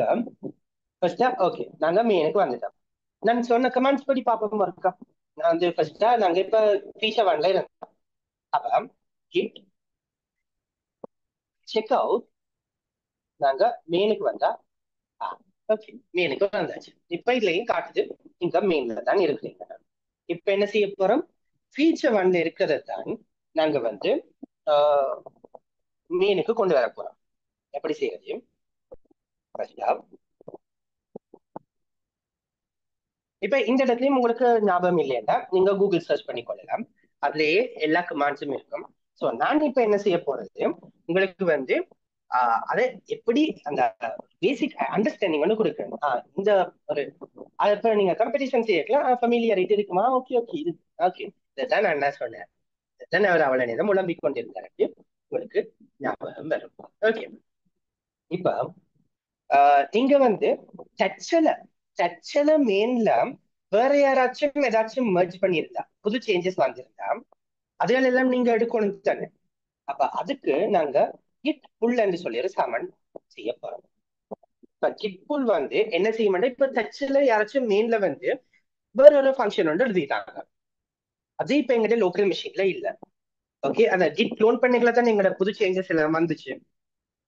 ஃபர்ஸ்டா ஓகே நாங்க மெயினுக்கு வந்துட்டோம். நான் சொன்ன கமெண்ட்ஸ் படி பார்ப்போம் இருக்கா. நான் வந்து ஃபர்ஸ்டா நாங்க இப்ப ஃபீச்சர் 1ல இருந்தோம். அப்ப கிட் செக் அவுட் நாங்க மெயினுக்கு வந்தா ஓகே மெயினுக்கு வந்தாச்சு. இப்ப இதுலயும் காட்டுது இங்க மெயின்ல தான் இருக்கிறீங்க. இப்ப என்ன செய்ய போறோம், ஃபீச்சர் 1ல இருக்கிறத தான் நாங்க வந்து மெயினுக்கு கொண்டு வர போறோம். எப்படி செய்யறது, இப்ப இந்த இடத்துலயும் உங்களுக்கு ஞாபகம் இல்லையா, நீங்க கூகுள் சர்ச் பண்ணி கொள்ளலாம், அதுலயே எல்லா கமாண்ட்ஸும் இருக்கும். ஸோ நான் இப்ப என்ன செய்ய போறது, உங்களுக்கு வந்து அதை எப்படி அந்த பேசிக் அண்டர்ஸ்டாண்டிங் வந்து கொடுக்குறேன். இந்த ஒரு இப்ப நீங்க காம்படிஷன் செய்யலாம், ஃபெமிலியாரிட்டி இருக்குமா, ஓகே ஓகே இது ஓகே இதான் நான் என்ன சொன்னேன், இதான் அவர் அவளை நேரம் உழம்பிக் கொண்டிருந்தாரு உங்களுக்கு ஞாபகம் வரும். ஓகே, இப்ப இங்க வந்து டச்சல மெயின்ல வேற யாராச்சும் ஏதாச்சும் மெர்ஜ் பண்ணியிருந்தா புது சேஞ்சஸ் வந்திருந்தா அதுகள் எல்லாம் நீங்க எடுக்கணும் தானே. அப்ப அதுக்கு நாங்க கிட் புல் என்று சொல்லி ஒரு சாமான் செய்ய போறோம். இப்ப கிட் புல் வந்து என்ன செய்ய மாட்டோம், இப்ப டச்ல யாராச்சும் மெயின்ல வந்து வேற ஒரு ஃபங்க்ஷன் வந்து எழுதிட்டாங்க, அது இப்ப எங்கிட்ட லோக்கல் மிஷின்ல இல்ல. ஓகே, அந்த கிட் க்ளோன் பண்ணிக்கல தான் எங்களோட புது சேஞ்சஸ் எல்லாம் வந்துச்சு.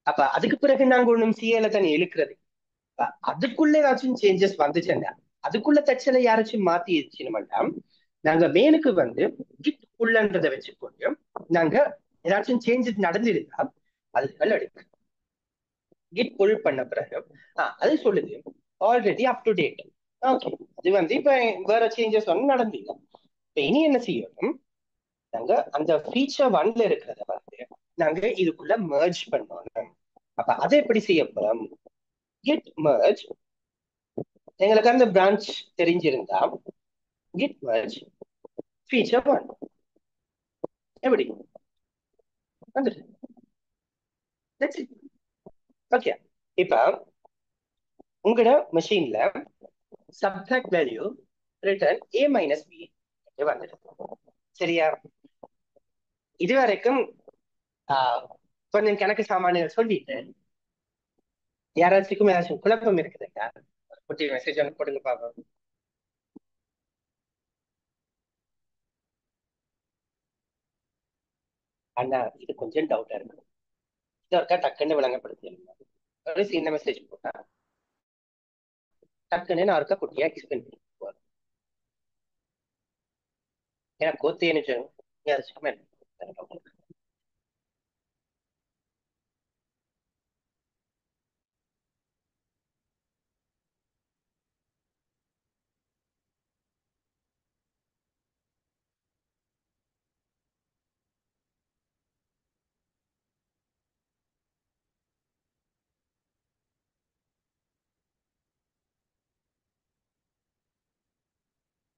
அப்ப அதுக்கு பிறகு நாங்க ஒண்ணும் சிஏல தானே இழுக்கிறது. அதுக்குள்ள ஏதாச்சும் சேஞ்சஸ் வந்துச்சுன்னா அதுக்குள்ள தச்சலை யாராச்சும் மாத்திடுச்சுன்னா நாங்க மேலுக்கு வந்து கிட் புல்லன்றதை வச்சுக்கொண்டு நாங்க ஏதாச்சும் சேஞ்சஸ் நடந்திருந்தா அதுகள் எடுக்க கிட் புல் பண்ண பிறகு அது சொல்லுது already up to date. Okay, அது வந்து இப்ப வேற சேஞ்சஸ் வந்து நடந்தில்லை. இப்ப இனி என்ன செய்யணும், நாங்க அந்த ஃபீச்சர் 1ல இருக்கிறத வந்து நாங்க இதுக்குள்ள மெர்ஜ் பண்ணணும். அப்ப அதை எப்படி செய்ய போறோம், git merge, எங்களுக்கு அந்த பிரான்ச் தெரிஞ்சிருந்தா git merge feature 1 எப்படி வந்துட்டு. ஓகே, இப்ப உங்களோட மெஷின்ல subtract value return a minus b வந்துட்டு. சரியா, இது வரைக்கும் கொஞ்சம் கணக்கு சாமானியர் சொல்லிட்டு யாராச்சுக்கும் ஏதாச்சும் குழப்பம் இருக்குதுங்க, குட்டி மெசேஜ் ஒன்று போடுங்க பாப்போம். ஆனா இது கொஞ்சம் டவுட்டா இருக்கு, இதற்கா டக்குன்னு விளங்கப்படுத்திடுங்க. ஒரு சின்ன மெசேஜ் போட்டா டக்குன்னு நான் இருக்க குட்டியா எக்ஸ்பிளைன் பண்ணி போறேன். ஏன்னா கோத்து என்ன யாராச்சுக்குமே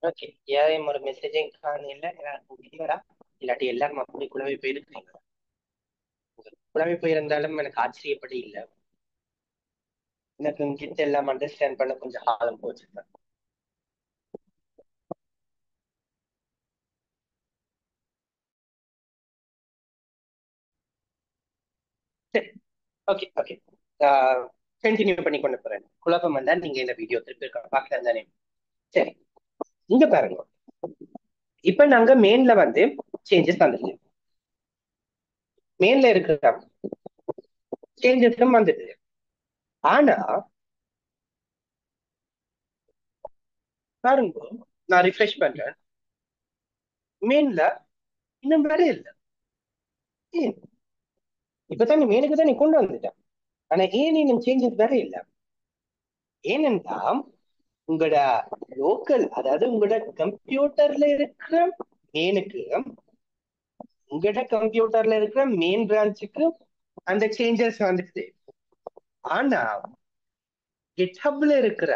ஓகே. யாரையும் ஒரு மெசேஜையும் காணல, கிளியரா இல்லாட்டி எல்லாரும் அப்படி குழம்பி போயிருக்கீங்க. குழம்பி போயிருந்தாலும் எனக்கு ஆச்சரியப்பட இல்லை, எனக்கு கிட்ட எல்லாம் அண்டர்ஸ்டாண்ட் பண்ண கொஞ்சம் ஆழம் போச்சு. சரி, ஓகே ஓகே, கண்டினியூ பண்ணி கொண்டு போறேன். குழப்பம் வந்தா நீங்க இந்த வீடியோ திருப்பி பார்க்கலாம் தானே. சரி, இங்க பாருங்க, இப்ப நாங்க மெயின்ல வந்து சேஞ்சஸ் வந்துடுது, மெயின்ல இருக்கிற சேஞ்சஸும் வந்துடுது. ஆனா பாருங்க, நான் ரிஃப்ரெஷ் பண்றேன், மெயின்ல இன்னும் வேற இல்லை. ஏன் இப்பதான் நீ மெயினுக்கு தான் நீ கொண்டு வந்துட்டேன், ஆனா ஏன் இன்னும் சேஞ்சஸ் வேற இல்லை. ஏனென்றா உங்களோட லோக்கல், அதாவது உங்களோட கம்ப்யூட்டர்ல இருக்கிற மெயினுக்கு, உங்களோட கம்ப்யூட்டர்ல இருக்கிற மெயின் பிரான்ச்சுக்கு அந்த சேஞ்சஸ் வந்துக்குது. ஆனா கிட்ஹப்ல இருக்கிற,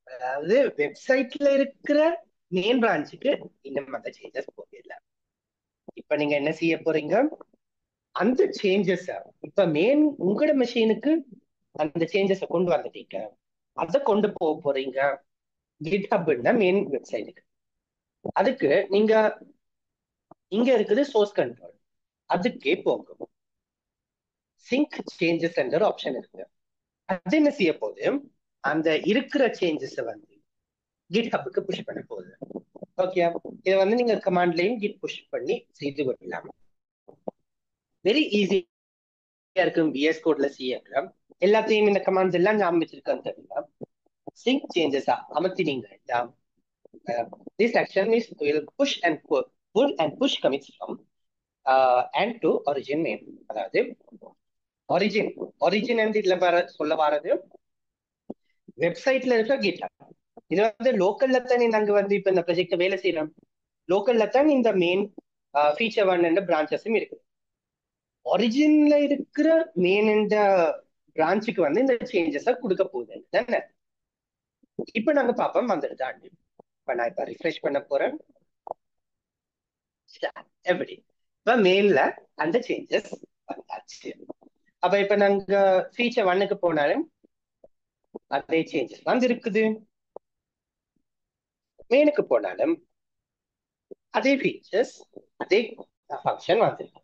அதாவது வெப்சைட்ல இருக்கிற மெயின் பிரான்ச்சுக்கு இன்னும் அந்த சேஞ்சஸ் போகல. இப்ப நீங்க என்ன செய்ய போறீங்க, அந்த சேஞ்சஸ் இப்ப மெயின் உங்களோட மெஷினுக்கு அந்த சேஞ்சஸை கொண்டு வந்துட்டீங்க, அதை கொண்டு போக போறீங்க கிட்ஹப்னா மெயின் வெப்சைட்டுக்கு. அதுக்கு நீங்க இங்க இருக்குது சோர்ஸ் கண்ட்ரோல், அதுக்கே போகும் சிங்க் சேஞ்சஸ் என்ற ஒரு ஆப்ஷன் இருக்கு. அது என்ன செய்ய போகுது, அந்த இருக்கிற சேஞ்சஸ் வந்து கிட்ஹப்புக்கு புஷ் பண்ண போகுது. ஓகே, இதை வந்து நீங்க கமாண்ட்லயும் கிட் புஷ் பண்ணி செய்து கொள்ளலாம். வெரி ஈஸியா இருக்கும். விஎஸ் கோட்ல செய்யலாம் எல்லாத்தையும், இந்த கமாண்ட்ஸ் எல்லாம் ஞாபகம் வச்சிருக்கான்னு தெரியல. சிங்க் சேஞ்சஸா அமர்த்தினீங்க, this action is will push and pull and push commits from and to origin main. அதாவது origin and இதுல சொல்ல வரது வெப்சைட்ல இருக்க கிட்ஹப். இது வந்து லோக்கல்ல தான் நாங்க வந்து இப்ப இந்த ப்ராஜெக்ட் வேலை செய்யறோம், லோக்கல்ல தான் இந்த மெயின் ஃபீச்சர் 1 பிரான்ச்சஸும் இருக்கு. ஒரிஜின்ல இருக்கிற மெயின் இந்த பிரான்ச்சுக்கு வந்து இந்த சேஞ்சஸ கொடுக்க போகுது தானே. இப்ப நாங்க பார்ப்போம் வந்துடுதா. இப்ப நான் இப்ப ரிஃப்ரெஷ் பண்ண போறேன், எப்படி இப்ப மெயின்ல அந்த சேஞ்சஸ் வந்தாச்சு. அப்ப இப்ப நாங்க ஃபீச்சர் 1க்கு போனாலும் அதே சேஞ்சஸ் வந்து இருக்குது. மெயினுக்கு போனாலும் அதே ஃபீச்சர்ஸ், அதே ஃபங்க்ஷன் வந்திருக்கு.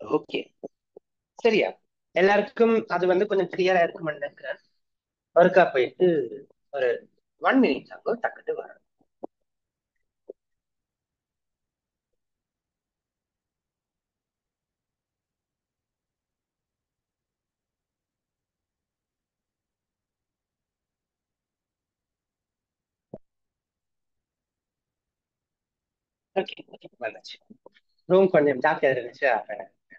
ஓகே, சரியா? எல்லாருக்கும் அது வந்து கொஞ்சம் கிளியரா இருக்கும்னு நினைக்கிறேன். ஒர்க்கா போயிட்டு ஒரு 1 minute ஆகும், டக்குட்டு வரும். ஓகே, வந்துச்சு. ரூம் கொஞ்சம் டார்க் இருந்துச்சு.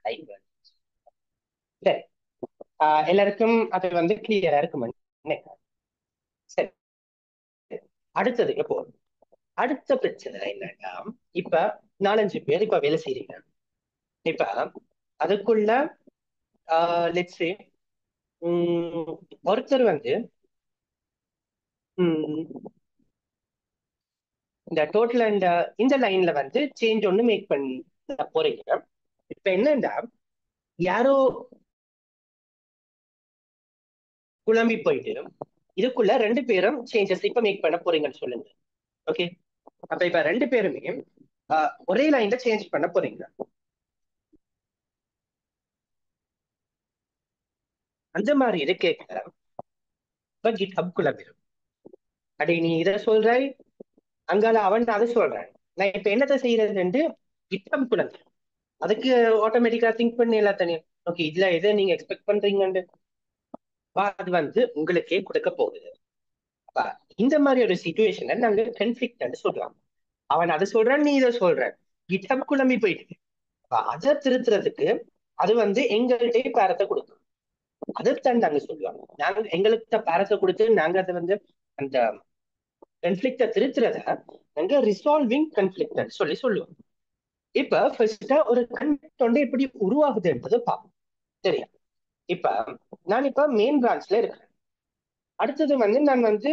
லைட் வந்துச்சு. சரி, எல்லாருக்கும் அது வந்து கிளியரா இருக்கும்னு நினைக்கிறேன். சரி, அடுத்தது எப்போ அடுத்த பிரச்சனை என்னன்னா, இப்ப 4-5 பேர் இப்ப வேலை செய்றீங்க. இப்ப அதுக்குள்ள லெட்ஸ் சே ஒருத்தர் வந்து இந்த டோட்டல் அண்ட் இந்த லைன்ல வந்து சேஞ்ச் ஒண்ணு மேக் பண்ண போறீங்க. இப்ப என்னன்னா, யாரோ குழம்பி போயிட்டு இதுக்குள்ள 2 பேரும் சேஞ்சஸ் இப்ப மேக் பண்ண போறீங்கன்னு சொல்லுங்க. ஓகே, அப்ப இப்ப 2 பேருமே ஒரே லைன்ல சேஞ்ச் பண்ண போறீங்க. அந்த மாதிரி இது கேட்க GitHub குள்ள வரும். அடே நீ இதை சொல்றாய், அங்கால அவன் அதை சொல்றான், நான் இப்ப என்னத்தை செய்யறதுன்னு GitHub குள்ள வரும். அதுக்கு ஆட்டோமேட்டிக்கா திங்க் பண்ணி எல்லாத்தனையும் ஓகே இதுல எதை நீங்க எக்ஸ்பெக்ட் பண்றீங்கன்னு அது வந்து உங்களுக்கே கொடுக்க போகுது. இந்த மாதிரி ஒரு சிச்சுவேஷனை நாங்க கன்ஃபிளிக்ட் சொல்றோம். அவன் அதை சொல்றான், நீ இதை சொல்ற, GitHub குழம்பி போயிட்டு அதை திருத்துறதுக்கு அது வந்து எங்கள்கிட்ட பேரத்தை கொடுக்கும். அதைத்தான் நாங்க சொல்லுவோம். நாங்க எங்களுக்கு பேரத்தை கொடுத்து நாங்க அதை வந்து அந்த கன்ஃபிளிக்ட திருத்துறத நாங்க ரிசால்விங் கன்ஃபிளிக்ட் சொல்லி சொல்லுவோம். இப்ப ஃபர்ஸ்டா ஒரு கன்ஃபிளிக்ட் வந்து எப்படி உருவாகுதுன்றது பார்ப்போம். சரியா? இப்ப நான் இப்ப மெயின் பிரான்ச்ல இருக்கிறேன். அடுத்தது வந்து நான் வந்து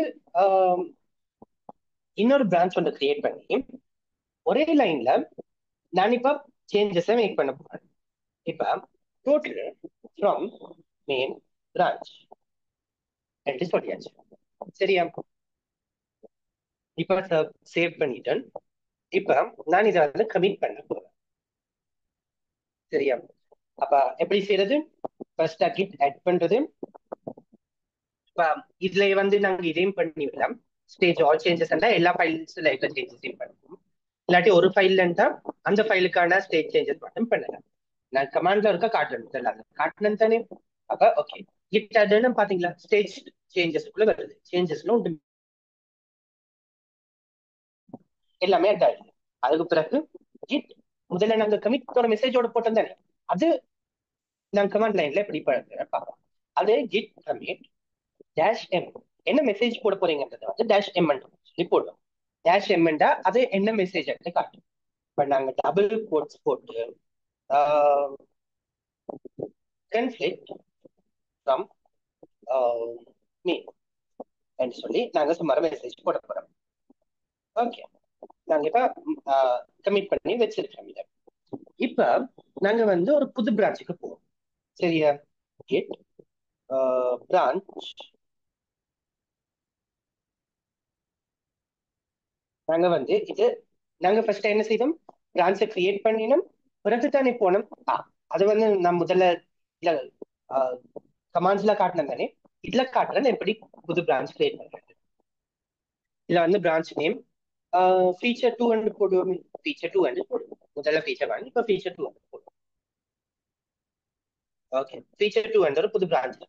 இன்னொரு பிரான்ச் ஒன்று கிரியேட் பண்ணி ஒரே லைன்ல நான் இப்ப சேஞ்சஸ் மேக் பண்ண போறேன். இப்ப டோட்டல் ஃப்ரம் மெயின் பிரான்ச் என்று சொல்லியாச்சு. சரியா? இப்ப சேவ் பண்ணிட்டேன். இப்ப நான் இதை வந்து கமிட் பண்ண போறேன். சரியா? அப்ப எப்படி செய்யறது? ஃபர்ஸ்ட் கிட் ஆட் பண்றது. இப்ப இதுல வந்து நாங்க இதையும் பண்ணி விடலாம். ஸ்டேஜ் ஆல் சேஞ்சஸ் எல்லா ஃபைல்ஸ்ல இருக்க சேஞ்சஸையும் பண்ணுவோம். இல்லாட்டி ஒரு ஃபைல்ல இருந்தா அந்த ஃபைலுக்கான ஸ்டேஜ் சேஞ்சஸ் மட்டும் பண்ணலாம். நான் கமாண்ட்ல இருக்க காட்டணும், காட்டணும் தானே? அப்ப ஓகே, கிட் ஆட்னு பாத்தீங்களா, ஸ்டேஜ் சேஞ்சஸ்க்குள்ள வருது. சேஞ்சஸ்ல உண்டு எல்லாமே அட் ஆயிடுது. அதுக்கு பிறகு கிட் முதல்ல நாங்க கமிட்டோட மெசேஜோட போட்டோம் தானே, அது நாங்க கமாண்ட் லைன்ல எப்படி பார்ப்போம். அது கிட் கமிட் டேஷ் எம் என்ன மெசேஜ் போட போறீங்கன்றத வந்து டேஷ் எம் சொல்லி போடுவோம். டேஷ் எம்ண்டா அது என்ன மெசேஜ் காட்டும். இப்ப நாங்க டபுள் கோட்ஸ் போட்டு கன்ஃபிளிக்ட் ஃப்ரம் மீ என்று சொல்லி நாங்க சும்மா மெசேஜ் போட போறோம். ஓகே, நாங்க இப்ப கமிட் பண்ணி வச்சிருக்கோம் இதை. இப்ப நாங்க வந்து ஒரு புது பிரான்ச்சுக்கு போவோம். சரியா? Get branch. நாங்க வந்து இது நாங்க ஃபர்ஸ்ட் என்ன செய்தோம், பிரான்ச்சை கிரியேட் பண்ணினோம், பிறகு தானே போனோம். அது வந்து நான் முதல்ல இல்ல கமாண்ட்ஸ்ல காட்டினேன் தானே, இதுல காட்டுறேன் எப்படி புது பிரான்ச் கிரியேட் பண்றது. இதுல வந்து பிரான்ச் நேம் ஃபீச்சர் 2 போடுவோம். ஃபீச்சர் 2 போடுவோம். முதல்ல ஃபீச்சர் 1, இப்ப ஃபீச்சர் 2 போடுவோம். ஓகே, ஃபீச்சர் 2 ஒரு புது பிரான்ச்.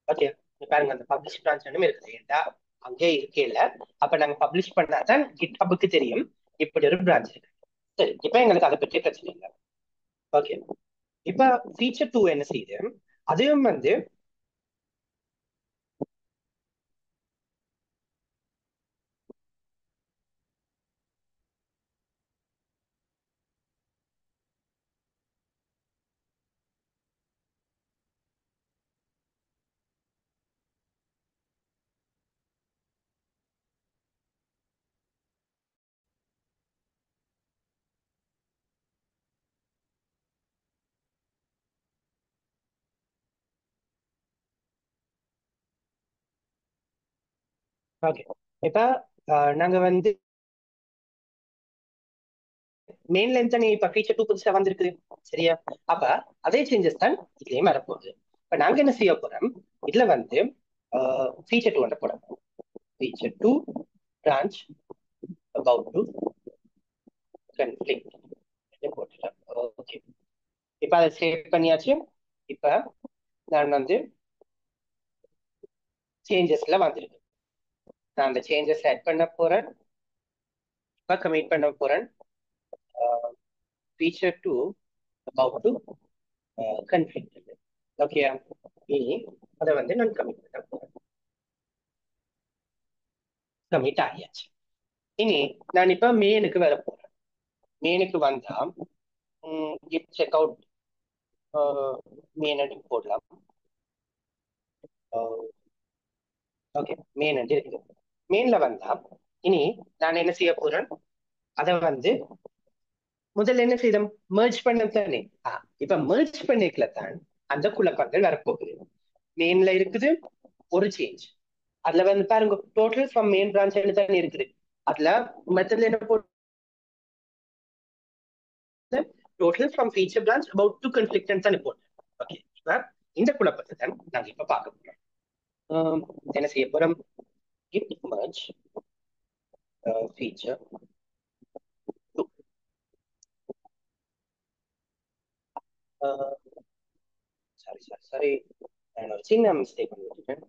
ஓகே, பாருங்க அந்த பப்ளிஷ் பிரான்ச் இருக்குது. ஏன்டா அங்கே இருக்கேல, அப்ப நாங்க பப்ளிஷ் பண்ணாதான் GitHubக்கு தெரியும் இப்படி ஒரு பிரான்ச் இருக்கு. சரி, இப்ப எங்களுக்கு அதை பற்றி பிரச்சனை இல்லை. ஓகே, இப்ப ஃபீச்சர் 2 என்ன செய்யுது, அதுவும் வந்து ஓகே. இப்ப நாங்க வந்து மெயின் லைன் தானே இப்ப ஃபீச்சர் 2 புதுசா வந்திருக்குது, சரியா? அப்ப அதே சேஞ்சஸ் தான் இதுலயும் வரப்போகுது. இப்ப நாங்க என்ன செய்ய போறோம், இதுல வந்து ஃபீச்சர் 2 வந்து போறோம். Feature 2 branch about to conflict போட்டுட்டோம். ஓகே. இப்ப அதை சேவ் பண்ணியாச்சு. இப்ப நான் வந்து சேஞ்சஸ்ல வந்திருக்கு. நான் அந்த சேஞ்சஸ் ஆட் பண்ண போறேன். இப்ப கமிட் பண்ண போறேன். Feature 2 about to conflict. Okay. இனி அதை வந்து நான் கமிட் பண்ண போறேன். கமிட் ஆகியாச்சு. இனி நான் இப்ப மெயினுக்கு வர போறேன். மெயினுக்கு வந்தா கிட் செக் அவுட் மெயின் போடலாம். ஓகே, மெயின் இருக்குது. மெயின்ல வந்தா இனி நான் என்ன செய்ய போறேன், அதை வந்து முதல்ல என்ன செய்தோம், மெர்ஜ் பண்ண தானே. இப்ப மெர்ஜ் பண்ணிக்கல தான் அந்த குழப்பங்கள் வரப்போகுது. மெயின்ல இருக்குது ஒரு சேஞ்ச், அதுல வந்து பாருங்க டோட்டல் ஃப்ரம் மெயின் பிரான்ச் தானே இருக்குது. அதுல மெத்தட்ல என்ன போட்டு total from feature branch about to conflict தானே போட்டேன். ஓகே, இப்ப இந்த குழப்பத்தை தான் நாங்க இப்ப பார்க்க போறோம். என்ன செய்ய போறோம், git merge feature 2. சாரி நான் ஒரு சின்ன மிஸ்டேக் பண்ணிவிட்டேன்.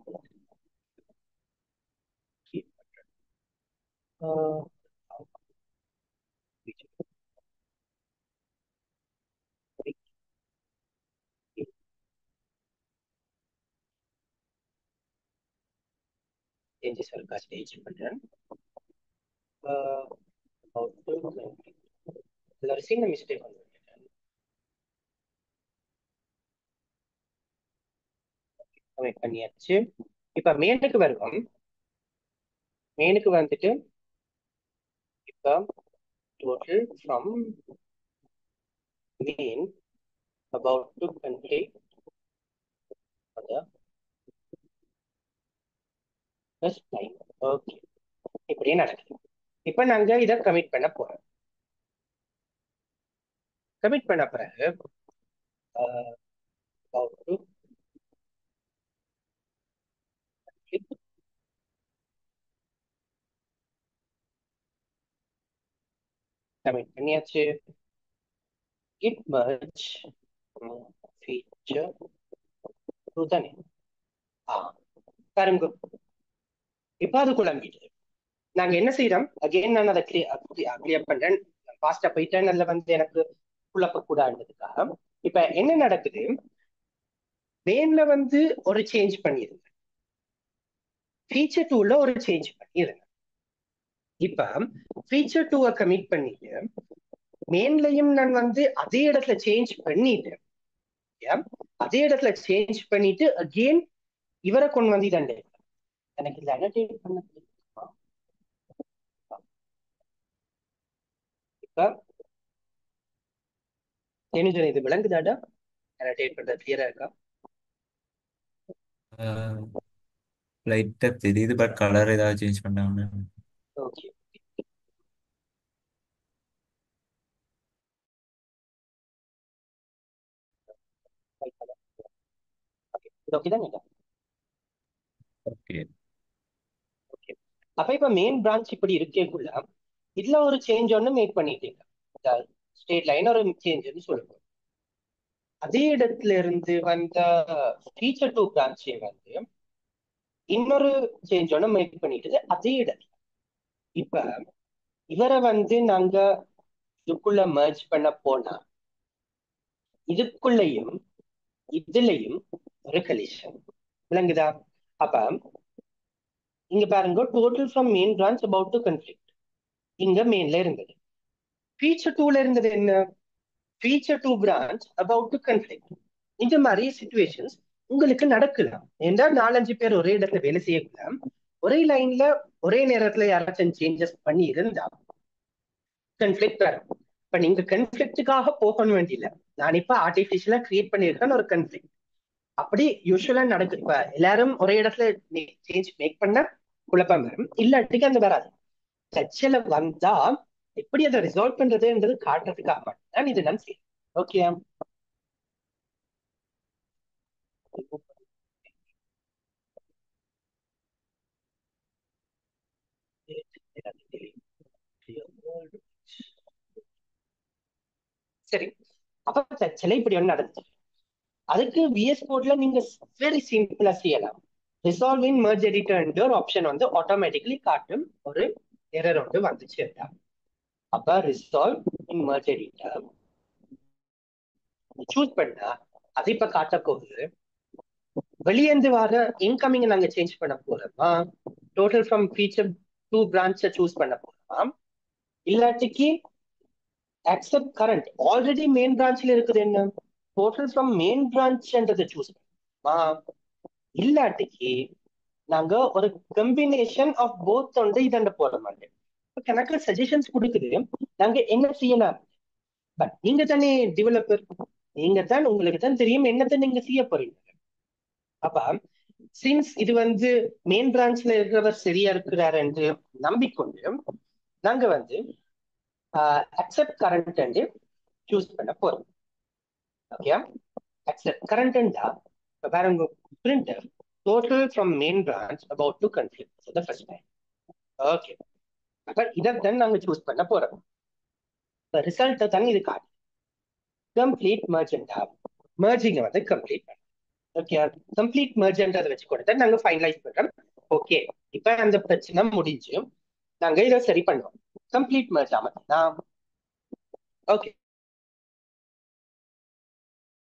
சேஞ்சஸ் இருக்கா ஸ்டேஜ் பண்றேன். ஒரு சின்ன மிஸ்டேக் பண்ணிவிட்டேன். கமெண்ட் பண்ணியாச்சு. இப்ப மெயினுக்கு வருவோம். மெயினுக்கு வந்துட்டு இப்ப total from main about to complete the first line. Okay, இப்படியே நடக்குது. இப்ப நாங்க இதை கமிட் பண்ண போறோம். கமிட் பண்ண பிறகு about to கமிட் பண்ணியாச்சு. git merge feature 2 தானே. பாருங்க இப்ப அது குழம்பிட்டு நாங்க என்ன செய்யறோம், அகைன் நான் அதை கிளியர் பண்றேன். ஃபாஸ்டா போயிட்டேன், அதுல வந்து எனக்கு குழப்ப கூடாதுக்காக. இப்ப என்ன நடக்குது, மெயின்ல வந்து ஒரு சேஞ்ச் பண்ணிருங்க, ஃபீச்சர் 2ல ஒரு சேஞ்ச் பண்ணிருங்க. இப்ப ஃபீச்சர் 2 கமிட் பண்ணிட்டு மெயின்லயும் நான் வந்து அதே இடத்துல சேஞ்ச் பண்ணிட்டேன். அதே இடத்துல சேஞ்ச் பண்ணிட்டு அகெயின் இவரை கொண்டு வந்து தண்டை எனக்கு இதுல அனோட்டேட் பண்ண. இப்ப என்ன இது விளங்குதாடா, அனோட்டேட் பண்றது கிளியரா இருக்கா? லைட்டா தெரியுது, பட் கலர் ஏதாவது சேஞ்ச் பண்ணாங்க. Okay, okay. அப்ப இப்ப மெயின் பிரான்ச் இப்படி இருக்கேக்குள்ள இதுல ஒரு சேஞ்ச் ஒண்ணு மேக் பண்ணிட்டீங்க, ஸ்டேட் லைன் ஒரு சேஞ்ச் சொல்லுங்க. அதே இடத்துல இருந்து வந்த ஃபீச்சர் 2 பிரான்ச்சை வந்து இன்னொரு சேஞ்ச் ஒண்ணு மேக் பண்ணிட்டு அதே இடத்துல இப்ப இவரை வந்து நாங்க இதுக்குள்ள மெர்ஜ் பண்ண போனா இதுக்குள்ளயும் இதுலயும் ஒரு கலிஷன் விளங்குதா? அப்ப இங்க பாருங்க total from main branch about to conflict இங்க மெயின்ல இருந்தது. ஃபீச்சர் 2ல இருந்தது என்ன, feature 2 branch about to conflict. இந்த மாதிரி சிச்சுவேஷன்ஸ் உங்களுக்கு நடக்கலாம். ஏன்னா 4-5 பேர் ஒரே இடத்துல வேலை செய்யலாம், ஒரே லைன்ல ஒரே நேரத்துல யாராச்சும் சேஞ்சஸ் பண்ணி இருந்தா கன்ஃபிளிக்ட் வரும். இப்ப நீங்க கன்ஃபிளிக்டுக்காக போகணும் வேண்டியில்லை, நான் இப்ப ஆர்டிபிஷியலா கிரியேட் பண்ணியிருக்கேன் ஒரு கன்ஃபிளிக்ட். அப்படி யூஸ்வலா நடக்குது. இப்ப எல்லாரும் ஒரே இடத்துல சேஞ்ச் மேக் பண்ண குழப்பம் வரும், இல்லாட்டிக்கு அந்த வராது. பிரச்சனை வந்தா எப்படி அதை ரிசால்வ் பண்றதுன்றது காட்டுறதுக்காக மட்டும்தான் இது நான் செய்யும். ஓகே, சரி. அப்ப பிரச்சனை இப்படி ஒண்ணு நடந்துச்சு. அதுக்கு விஎஸ் கோட்ல நீங்க வெரி சிம்பிளா செய்யலாம். ரிசால்வ் இன் மெர்ஜ் எடிட்டர் ஒரு ஆப்ஷன் வந்து ஆட்டோமேட்டிக்கலி காட்டும் ஒரு எரர் ஒன்று வந்துச்சு. அப்ப ரிசால்வ் இன் மெர்ஜ் எடிட்டர் சூஸ் பண்ணா அது இப்ப காட்ட போகுது. வெளியேந்து வர இன்கமிங் நாங்க சேஞ்ச் பண்ண போறோமா, டோட்டல் ஃப்ரம் ஃபீச்சர் டூ பிரான்ச்சை சூஸ் பண்ண போறோமா, இல்லாட்டிக்கு அக்செப்ட் கரண்ட் ஆல்ரெடி மெயின் பிரான்ச்ல இருக்குது என்ன டோட்டல் ஃப்ரம் மெயின் பிரான்ச்ன்றதை சூஸ் பண்ணுமா, இல்லாட்டிக்கு நாங்க ஒரு கம்பினேஷன் ஆஃப் போத் வந்து இதண்ட போட மாட்டேன். கணக்கு சஜஷன்ஸ் கொடுக்குது, நாங்க என்ன செய்யலாம். பட் நீங்க தானே டெவலப்பர், நீங்க தான், உங்களுக்கு தான் தெரியும் என்னத்தை நீங்க செய்ய போறீங்க. அப்ப சின்ஸ் இது வந்து மெயின் பிரான்ச்ல இருக்கிறவர் சரியா இருக்கிறார் என்று நம்பிக்கொண்டு நாங்க வந்து அக்செப்ட் கரண்ட் என்று சூஸ் பண்ண போறோம். ஓகே, அக்செப்ட் கரண்ட் பாருங்க, printer total from main branch about to conflict the first time. Okay, அப்ப இதான் நாங்க சூஸ் பண்ண போறோம். ரிசல்ட்டை தான் இது காட்டு கம்ப்ளீட் மர்ஜெண்டா மர்ஜிங்க வந்து கம்ப்ளீட் பண்ண. ஓகே, கம்ப்ளீட் மர்ஜெண்டதை வச்சு கூட தான் நாங்க ஃபைனலைஸ் பண்றோம். ஓகே, இப்ப அந்த பிரச்சனை முடிஞ்சு நாங்க இதை சரி பண்ணுவோம். கம்ப்ளீட் மர்ஜ் ஆமாம். ஓகே,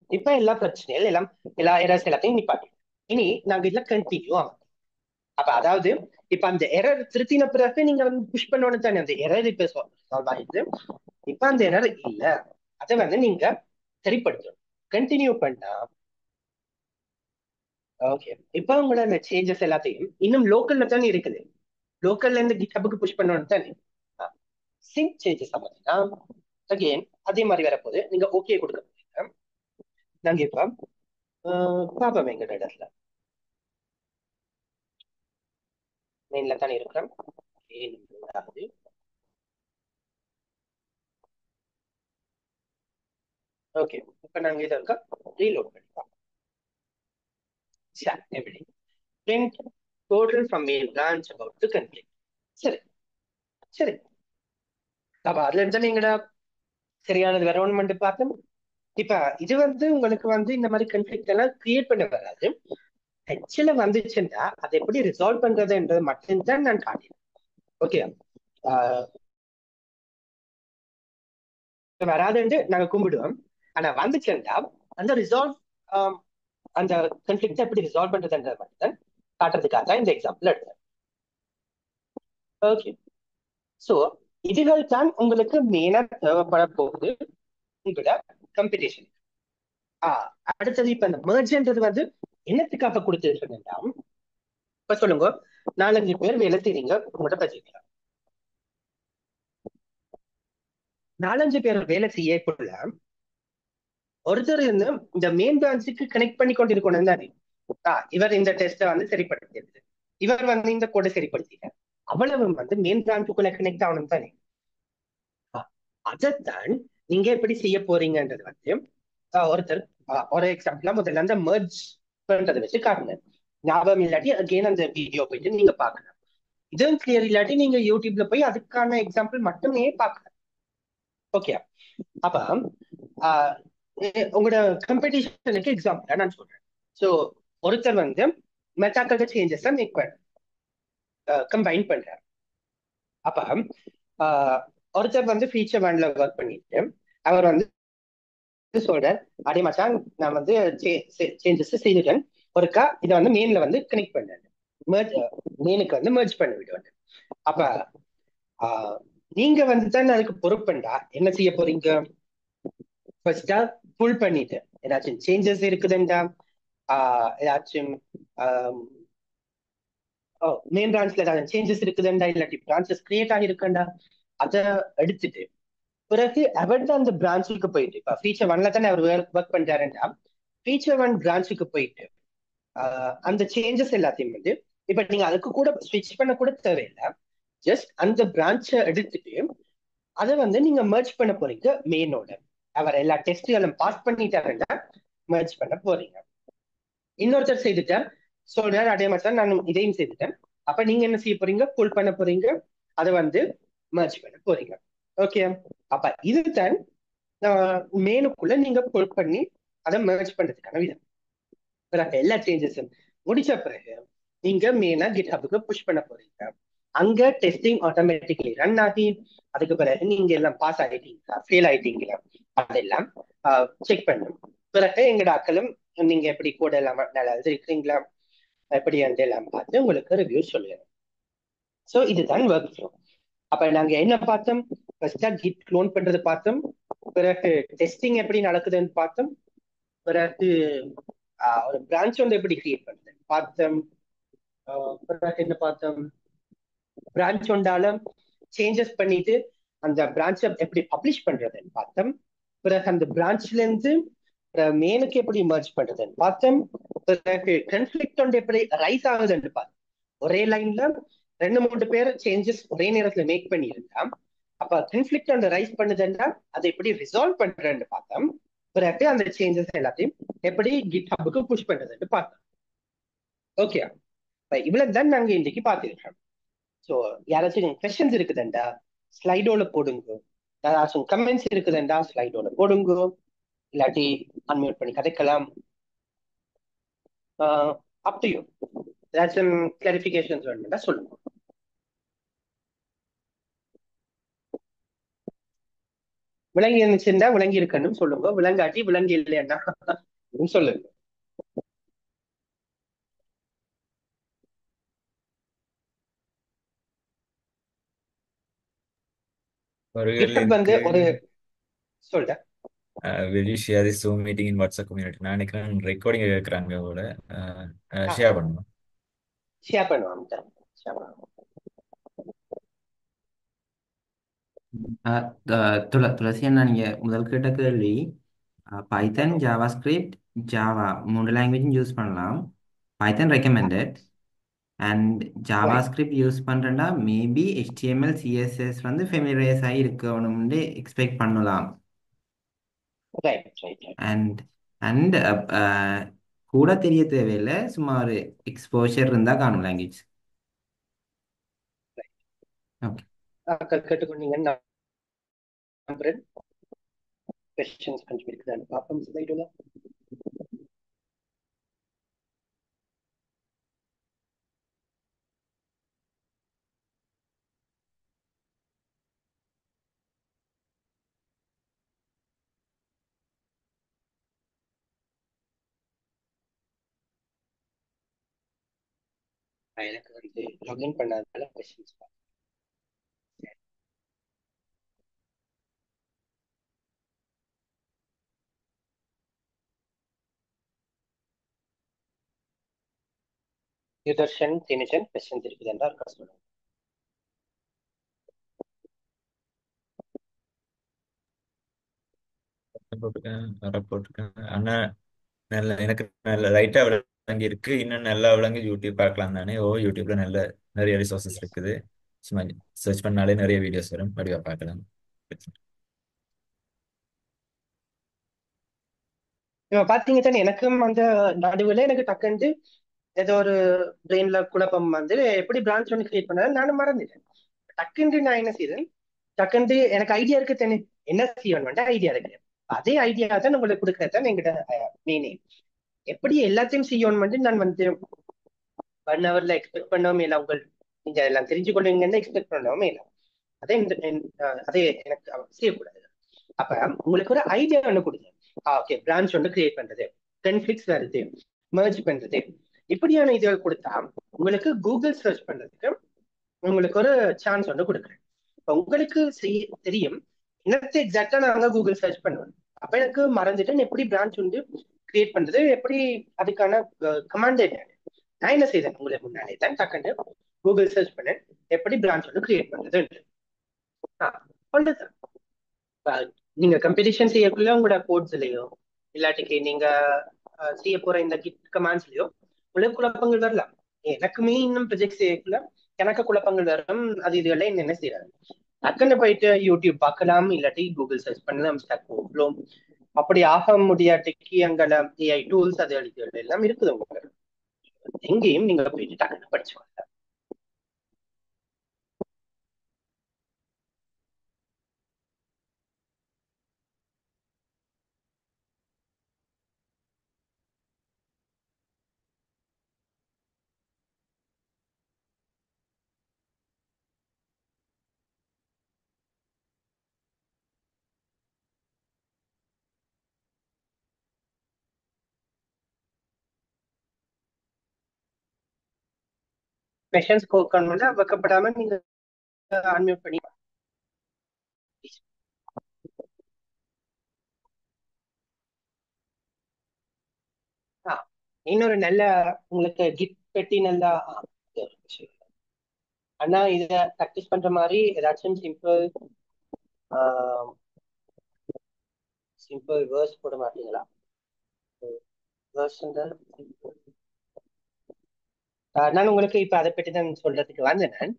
இப்ப எல்லா பிரச்சனைகள் எல்லாம் எல்லா எரர்ஸ் எல்லாத்தையும் நிப்பாட்டி இனி நாங்க இதுல கண்டினியூ ஆகும். அப்ப அதாவது இப்ப அந்த எரர் திருத்தின பிறகு நீங்க வந்து புஷ் பண்ணணும் தானே. அந்த எரர் இப்ப சால்வ் ஆயிடுது, இப்ப அந்த எரர் இல்ல, அதை வந்து நீங்க சரிப்படுத்தணும். கண்டினியூ பண்ணா ஓகே, இப்ப உங்களோட அந்த சேஞ்சஸ் எல்லாத்தையும் இன்னும் லோக்கல்ல தானே இருக்குது, லோக்கல்ல இருந்து கிட்ஹப்புக்கு புஷ் பண்ணணும் தானே. சிங்க் சேஞ்சஸ் அப்படின்னா அகெயின் அதே மாதிரி வரப்போகுது. நீங்க ஓகே கொடுக்க போறீங்க. நாங்க இப்ப பாப்போம் எங்க இடத்துல மெயின்ல தானே இருக்கிறோம். ஓகே, இப்ப நாங்க இதை இருக்க ரீலோட் பண்ணிப்போம். எப்படி print total from main branch about to conflict. சரி சரி, அப்ப அதுல இருந்தா நீங்கடா சரியானது வேற ஒன்று மட்டும் பார்த்தோம். இப்ப இது வந்து உங்களுக்கு வந்து இந்த மாதிரி கன்ஃபிளிக்ட் எல்லாம் கிரியேட் பண்ண வராது. ஆக்சுவலா வந்துச்சுன்னா அதை எப்படி ரிசால்வ் பண்றதுன்றது மட்டும்தான் நான் காட்டினேன். ஓகே, வராதுன்னு நாங்க கும்பிடுவோம். ஆனா வந்துச்சுன்னா அந்த ரிசால்வ் அந்த கன்ஃபிளிக்ட் எப்படி ரிசால்வ் பண்றதுன்றது மட்டும்தான் காட்டுறதுக்காக தான் இந்த எக்ஸாம்பிள் எடுத்தேன். ஓகே, சோ இதுகள் தான் உங்களுக்கு மெயினா தேவைப்பட போகுது உங்களோட கம்பெடிஷன். அடுத்தது இப்ப இந்த மெர்ஜ்ன்றது வந்து என்னத்துக்காக கொடுத்துருக்கா, இப்ப சொல்லுங்க, 4-5 பேர் வேலை செய்றீங்க உங்களோட ப்ராஜெக்ட்ல. 4-5 பேர் வேலை செய்யக்குள்ள ஒருத்தர் இந்த மெயின் பிரான்ச்சுக்கு கனெக்ட் பண்ணி கொண்டிருக்கணும் தானே. இவர் இந்த டெஸ்ட்டை வந்து சரிப்படுத்தியது, இவர் வந்து இந்த கோடை சரிப்படுத்திட்டார், அவ்வளவு வந்து மெயின் பிரான்ச்சுக்குள்ள கனெக்ட் ஆகணும் தானே. அதைத்தான் நீங்க எப்படி செய்ய போறீங்கன்றது வந்து ஒருத்தர் ஒரு எக்ஸாம்பிளா முதல்ல அந்த மெர்ஜ் பண்றதை வச்சு காட்டுங்க. ஞாபகம் இல்லாட்டி அகெயின் அந்த வீடியோ போயிட்டு நீங்க பாக்கலாம். இதுவும் கிளியர் இல்லாட்டி நீங்க யூடியூப்ல போய் அதுக்கான எக்ஸாம்பிள் மட்டுமே பார்க்கலாம். ஓகே, அப்ப உங்களோட கம்பெடிஷனுக்கு எக்ஸாம்பிளா நான் சொல்றேன். ஸோ ஒருத்தர் வந்து மெட்டாக்கல்ட சேஞ்சஸ் மேக் பண்ண கம்பைன் பண்றாரு. அப்ப ஒருத்தர் வந்து ஃபீச்சர் ஒன்ல ஒர்க் பண்ணிட்டு அவர் வந்து சொல்றார், அதே மச்சான் நான் வந்து சேஞ்சஸ் செய்துட்டேன், ஒருக்கா இதை வந்து மெயின்ல வந்து கனெக்ட் பண்ணேன், மெயினுக்கு வந்து மெர்ஜ் பண்ண விடுவேன். அப்ப நீங்க வந்து தான் அதுக்கு பொறுப்புண்டா என்ன செய்ய போறீங்க, ஃபர்ஸ்டா புல் பண்ணிட்டு ஏதாச்சும் சேஞ்சஸ் இருக்குதுண்டா, ஏதாச்சும் மெயின் பிரான்ச்ல ஏதாச்சும் சேஞ்சஸ் இருக்குதுண்டா, இல்லாட்டி பிரான்சஸ் கிரியேட் ஆகிருக்கண்டா, அதை எடுத்துட்டு பிறகு அவர் தான் அந்த பிரான்ச்சுக்கு போயிட்டு, இப்ப ஃபீச்சர் ஒன்ல தானே அவர் ஒர்க் பண்றாருன்னா ஃபீச்சர் ஒன் பிரான்ச்சுக்கு போயிட்டு அந்த சேஞ்சஸ் எல்லாத்தையும் வந்து இப்ப நீங்க அதுக்கு கூட ஸ்விட்ச் பண்ண கூட தேவையில்லை. ஜஸ்ட் அந்த பிரான்ச்சை எடுத்துட்டு அதை வந்து நீங்க மெர்ஜ் பண்ண போறீங்க மெயினோட. அவர் எல்லா டெஸ்ட்களும் பாஸ் பண்ணிட்டாருன்னா மெர்ஜ் பண்ண போறீங்க. இன்னொருத்தர் செய்துட்டார் சொல்றாரு, அதே மாதிரி தான் நான் இதையும் செய்துட்டேன். அப்ப நீங்க என்ன செய்ய போறீங்க? புல் பண்ண போறீங்க, அதை வந்து மெர்ஜ் பண்ண போறீங்க. ஓகே, அப்ப இதுதான் மெயினுக்குள்ள நீங்க புல் பண்ணி அதை மெர்ஜ் பண்றதுக்கான விதம். பிறகு எல்லா சேஞ்சஸும் முடிச்ச பிறகு நீங்க மெயினா கிட்ஹப்புக்கு புஷ் பண்ண போறீங்க. அங்க டெஸ்டிங் ஆட்டோமேட்டிக்கலி ரன் ஆகி அதுக்கு பிறகு நீங்க எல்லாம் பாஸ் ஆகிட்டீங்களா ஃபெயில் ஆயிட்டீங்களா அதெல்லாம் செக் பண்ணும். பிறகு எங்கட அக்களும் நீங்க எப்படி கூட எல்லாம் நல்லா இருக்கிறீங்களா எப்படி எல்லாம் பார்த்து உங்களுக்கு ரிவ்யூ சொல்லுங்க. ஸோ இதுதான் ஒர்க் ஃப்ளோ. அப்ப நாங்க என்ன பார்த்தோம்? ஃபர்ஸ்டா கிட் க்ளோன் பண்றது பார்த்தோம். பிறகு டெஸ்டிங் எப்படி நடக்குதுன்னு பார்த்தோம். பிறகு ஒரு பிரான்ச் வந்து எப்படி கிரியேட் பண்றது பார்த்தோம். பிறகு என்ன பார்த்தோம்? பிரான்ச் ஒன்றால சேஞ்சஸ் பண்ணிட்டு அந்த பிரான்ச்சை எப்படி பப்ளிஷ் பண்றதுன்னு பார்த்தோம். பிறகு அந்த பிரான்ச்ல இருந்து மெயினுக்கு எப்படி மர்ஜ் பண்றதுன்னு பார்த்தோம். பிறகு கன்ஃபிளிக்ட் ஒன்று எப்படி ரைஸ் ஆகுதுன்னு பார்த்தோம். ஒரே லைன்ல 2-3 பேர் சேஞ்சஸ் ஒரே நேரத்துல மேக் பண்ணியிருந்தா அப்ப கன்ஃபிளிக்ட் ஒன்று ரைஸ் பண்ணுதுன்னா அதை எப்படி ரிசால்வ் பண்றேன்னு பார்த்தோம். பிறகு அந்த சேஞ்சஸ் எல்லாத்தையும் எப்படி கிட்ஹப்புக்கு புஷ் பண்றதுன்னு பார்த்தோம். ஓகே, இவ்வளவு தான் நாங்க இன்னைக்கு பார்த்துருக்கோம். ஸோ யாராச்சும் கொஸ்டின்ஸ் இருக்குதுண்டா ஸ்லைடோல போடுங்க, யாராச்சும் கமெண்ட்ஸ் இருக்குதுண்டா ஸ்லைடோல போடுங்க, இல்லாட்டி அன்மியூட் பண்ணி கதைக்கலாம். Up to you. ஏதாச்சும் கிளாரிஃபிகேஷன்ஸ் வேணும்னா சொல்லுங்க. விலங்கி இருந்துச்சுன்னா விலங்கி இருக்குன்னு சொல்லுங்க, விலங்காட்டி விலங்கி இல்லையா சொல்லுங்க. கிட்ஹப் வந்து ஒரு சொல்றேன். will you share this Zoom meeting in WhatsApp community? நான் நினைக்கிறேன் ரெக்கார்டிங் கேட்குறாங்க கூட ஷேர் பண்ணுவோம். ஷேர் பண்ணுவாங்க. துளசி அண்ணா, நீங்க முதல் கேட்ட கேள்வி பைத்தன், ஜாவா ஸ்கிரிப்ட், ஜாவா 3 லாங்குவேஜும் யூஸ் பண்ணலாம். Python recommended. And JavaScript use பண்ணுறேன்னா மேபி HTML CSS வந்து ஃபெமிலியரைஸ் ஆகி இருக்கணும்னு எக்ஸ்பெக்ட் பண்ணலாம். அண்ட் அண்ட் கூட தெரிய தேவையில்லை, சும்மா ஒரு எக்ஸ்போஷர் இருந்தால் காணும் லாங்குவேஜ். ஓகே, கேட்டுக்கொண்டீங்கன்னா கொஸ்டின்ஸ் கொஞ்சம் இருக்குதான்னு பார்ப்போம். ஸ்லைடுல எனக்கு வந்து லாகின் பண்ணாதனால கொஸ்டின்ஸ் யுதர்ஷன் தினிஷன் கொஸ்டின்ஸ் இருக்குதுன்றா இருக்கா சொல்லுங்க. போட்டிருக்கேன் ஆனா நல்ல எனக்கு நல்ல ரைட்டா விளங்கி இருக்கு. இன்னும் நல்லா விளங்கி யூடியூப் பார்க்கலாம் தானே. யூடியூப்ல நல்ல நிறைய ரிசோர்சஸ் இருக்குது. சும்மா சர்ச் பண்ணாலே நிறைய வீடியோஸ் வரும், வடிவா பார்க்கலாம். இப்ப பாத்தீங்க தானே எனக்கும் அந்த நடுவில் எனக்கு டக்குண்டு ஏதோ ஒரு பிரெயின்ல குழப்பம் வந்து எப்படி பிரான்ச் ஒன்று கிரியேட் பண்ணாலும் நானும் மறந்துட்டேன். டக்குண்டு நான் என்ன செய்யறேன், டக்குண்டு எனக்கு ஐடியா இருக்கு தானே என்ன செய்யணும் ஐடியா இருக்கு. அதே ஐடியா தான் உங்களுக்கு கொடுக்கறதான் எங்கிட்ட மீனே. எப்படி எல்லாத்தையும் செய்யணும் நான் வந்து 1 ஹவர்ல எக்ஸ்பெக்ட் பண்ணவே இல்லை. நீங்க எல்லாம் தெரிஞ்சு கொள்வீங்கன்னு எக்ஸ்பெக்ட் பண்ணவே இல்லை. அதே அதே எனக்கு செய்யக்கூடாது. அப்ப உங்களுக்கு ஒரு ஐடியா ஒன்று கொடுங்க. ஓகே, பிரான்ச் ஒன்று கிரியேட் பண்றது, கன்ஃபிளிக்ஸ் வருது, மெர்ஜ் பண்றது, இப்படியான இதுகள் கொடுத்தா உங்களுக்கு கூகுள் சர்ச் பண்றதுக்கு உங்களுக்கு ஒரு சான்ஸ் ஒன்று கொடுக்குறேன். இப்ப உங்களுக்கு தெரியும் என்னத்தை எக்ஸாக்டா நாங்க கூகுள் சர்ச் பண்ணுவோம். அப்ப எனக்கு மறந்துட்டு எப்படி பிரான்ச் வந்து கிரியேட் பண்றது, எப்படி அதுக்கான கமாண்ட் என்ன. நான் என்ன செய்தேன், உங்களுக்கு முன்னாலே தான் டக்குன்னு கூகுள் சர்ச் பண்ணேன் எப்படி பிரான்ச் வந்து கிரியேட் பண்றது. நீங்க கம்பெடிஷன் செய்யக்குள்ள உங்களோட கோட்ஸ்லயோ இல்லாட்டிக்கு நீங்க செய்ய போற இந்த கிட் கமாண்ட்ஸ்லயோ உங்களுக்கு குழப்பங்கள் வரலாம். எனக்குமே இன்னும் ப்ரொஜெக்ட் செய்யக்குள்ள எனக்கு குழப்பங்கள் வரும். அது இதுகளை என்ன செய்யறாரு டக்குன்னு போயிட்டு யூடியூப் பார்க்கலாம், இல்லாட்டி கூகுள் சர்ச் பண்ணலாம், ஸ்டாக் போகலாம். அப்படி ஆக முடியாட்டிக்கு அங்கே ஏஐ டூல்ஸ் அது இதுகள் எல்லாம் இருக்குது உங்களுக்கு. எங்கேயும் நீங்க போயிட்டு டக்குன்னு படிச்சுக்கோங்க. மெஷன்ஸ் கொடுக்கணும்னா வைக்கப்படாம நீங்க அன்மியூட் பண்ணி. ஆ, இன்னொரு நல்ல உங்களுக்கு கிட் பெட்டி நல்லா ஆனா இத ப்ராக்டிஸ் பண்ற மாதிரி ஏதாச்சும் சிம்பிள் வேர்ஸ் போட மாட்டீங்களா? வேர்ஸ் நான் உங்களுக்கு இப்ப அதை பற்றி தான் சொல்றதுக்கு வந்தேன்.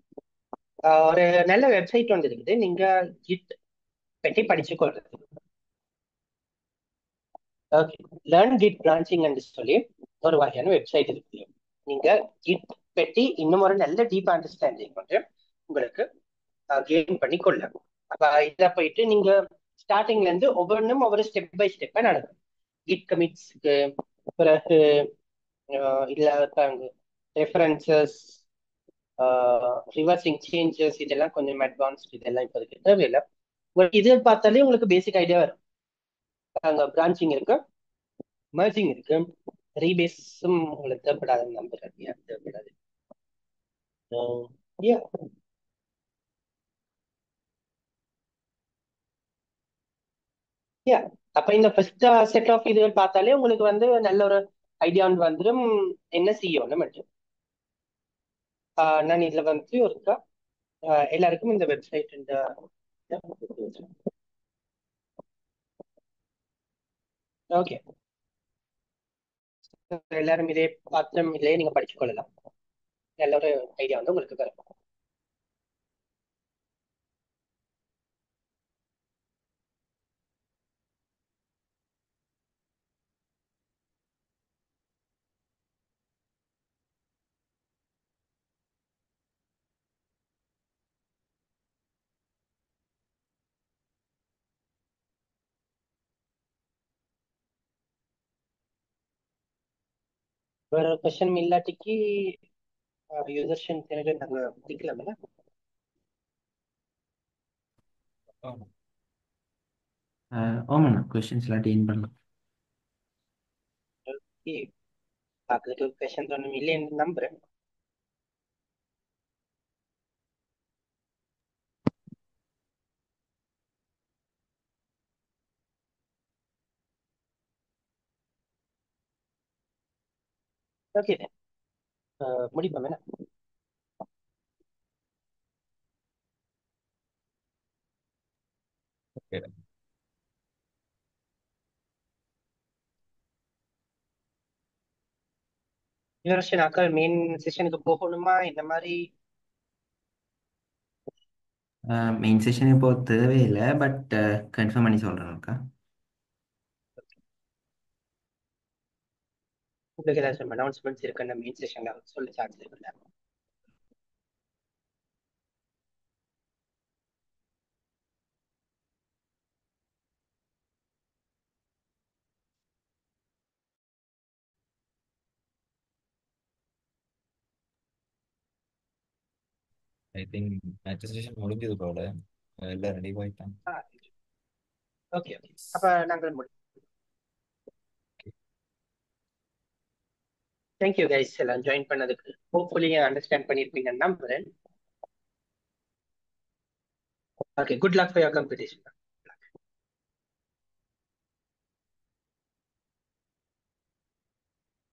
ஒரு நல்ல வெப்சைட் ஒன்று இருக்குது, நீங்க கிட் பற்றி படிச்சு கொள்றது. ஓகே, லேர்ன் கிட் பிரான்ச்சிங் சொல்லி ஒரு வகையான வெப்சைட் இருக்கு. நீங்க கிட் பற்றி இன்னும் ஒரு நல்ல டீப் அண்டர்ஸ்டாண்டிங் வந்து உங்களுக்கு கெயின் பண்ணி கொள்ளலாம். அப்ப இதை போயிட்டு நீங்க ஸ்டார்டிங்ல இருந்து ஒவ்வொன்றும் ஒவ்வொரு ஸ்டெப் பை ஸ்டெப்பா நடக்கும். கிட் கமிட்ஸ்க்கு பிறகு இல்ல ரெஃபரன்சஸ், ரிவர்சிங் சேஞ்சஸ், இதெல்லாம் கொஞ்சம் அட்வான்ஸ்ட். இதெல்லாம் இப்போதைக்கு தேவையில்லை. உங்களுக்கு இது பார்த்தாலே உங்களுக்கு பேசிக் ஐடியா வரும். அங்க பிரான்ச்சிங் இருக்கு, மர்ஜிங் இருக்கு, ரீபேஸும் உங்களுக்கு தேவைப்படாதுன்னு நம்புறேன். தேவைப்படாது. Yeah. Yeah. அப்ப இந்த ஃபர்ஸ்ட் செட் ஆஃப் இதுகள் பார்த்தாலே உங்களுக்கு வந்து நல்ல ஒரு ஐடியா வந்துடும் என்ன செய்யணும் மட்டும். நான் இதுல வந்து ஒருக்கா எல்லாருக்கும் இந்த வெப்சைட் இந்த ஓகே, எல்லாரும் இதே பாத்திரம் இல்லையே நீங்க படிச்சு கொள்ளலாம். நல்ல ஒரு ஐடியா வந்து உங்களுக்கு வரும். வேற கொஸ்டின் இல்லாட்டிக்கு யூசர்ஷன் நாங்க முடிக்கலாமே. ஆமாண்ணா, கொஸ்டின்ஸ் எல்லாம் டீன் பண்ணலாம். ஓகே, பார்க்கறதுக்கு கொஸ்டின் ஒன்றும் இல்லைன்னு நம்புறேன். ஓகே, முடிப்போம் என்ன. ஓகே. யூசர்ஷன் அக்கள் மெயின் செஷனுக்கு போகணுமா இந்த மாதிரி? மெயின் செஷன் இப்போ தேவையில்லை, பட் கன்ஃபார்ம் பண்ணி சொல்கிறேன்க்கா. உங்களுக்கு ஏதாச்சும் அனௌன்ஸ்மெண்ட்ஸ் இருக்கு அந்த மெயின் செஷன்ல சொல்ல சான்ஸ் இருக்குல்ல? ஐ திங்க் மேட்ச் முடிஞ்சது போல. எல்லாம் ரெடி ஆயிட்டாங்க. ஓகே ஓகே, அப்ப நாங்கள் தேங்க்யூ கைஸ் எல்லாம் ஜாயின் பண்ணதுக்கு. ஹோப்ஃபுல்லி அண்டர்ஸ்டாண்ட் பண்ணியிருப்பீங்கன்னு நம்புறேன். Okay, good luck for your competition.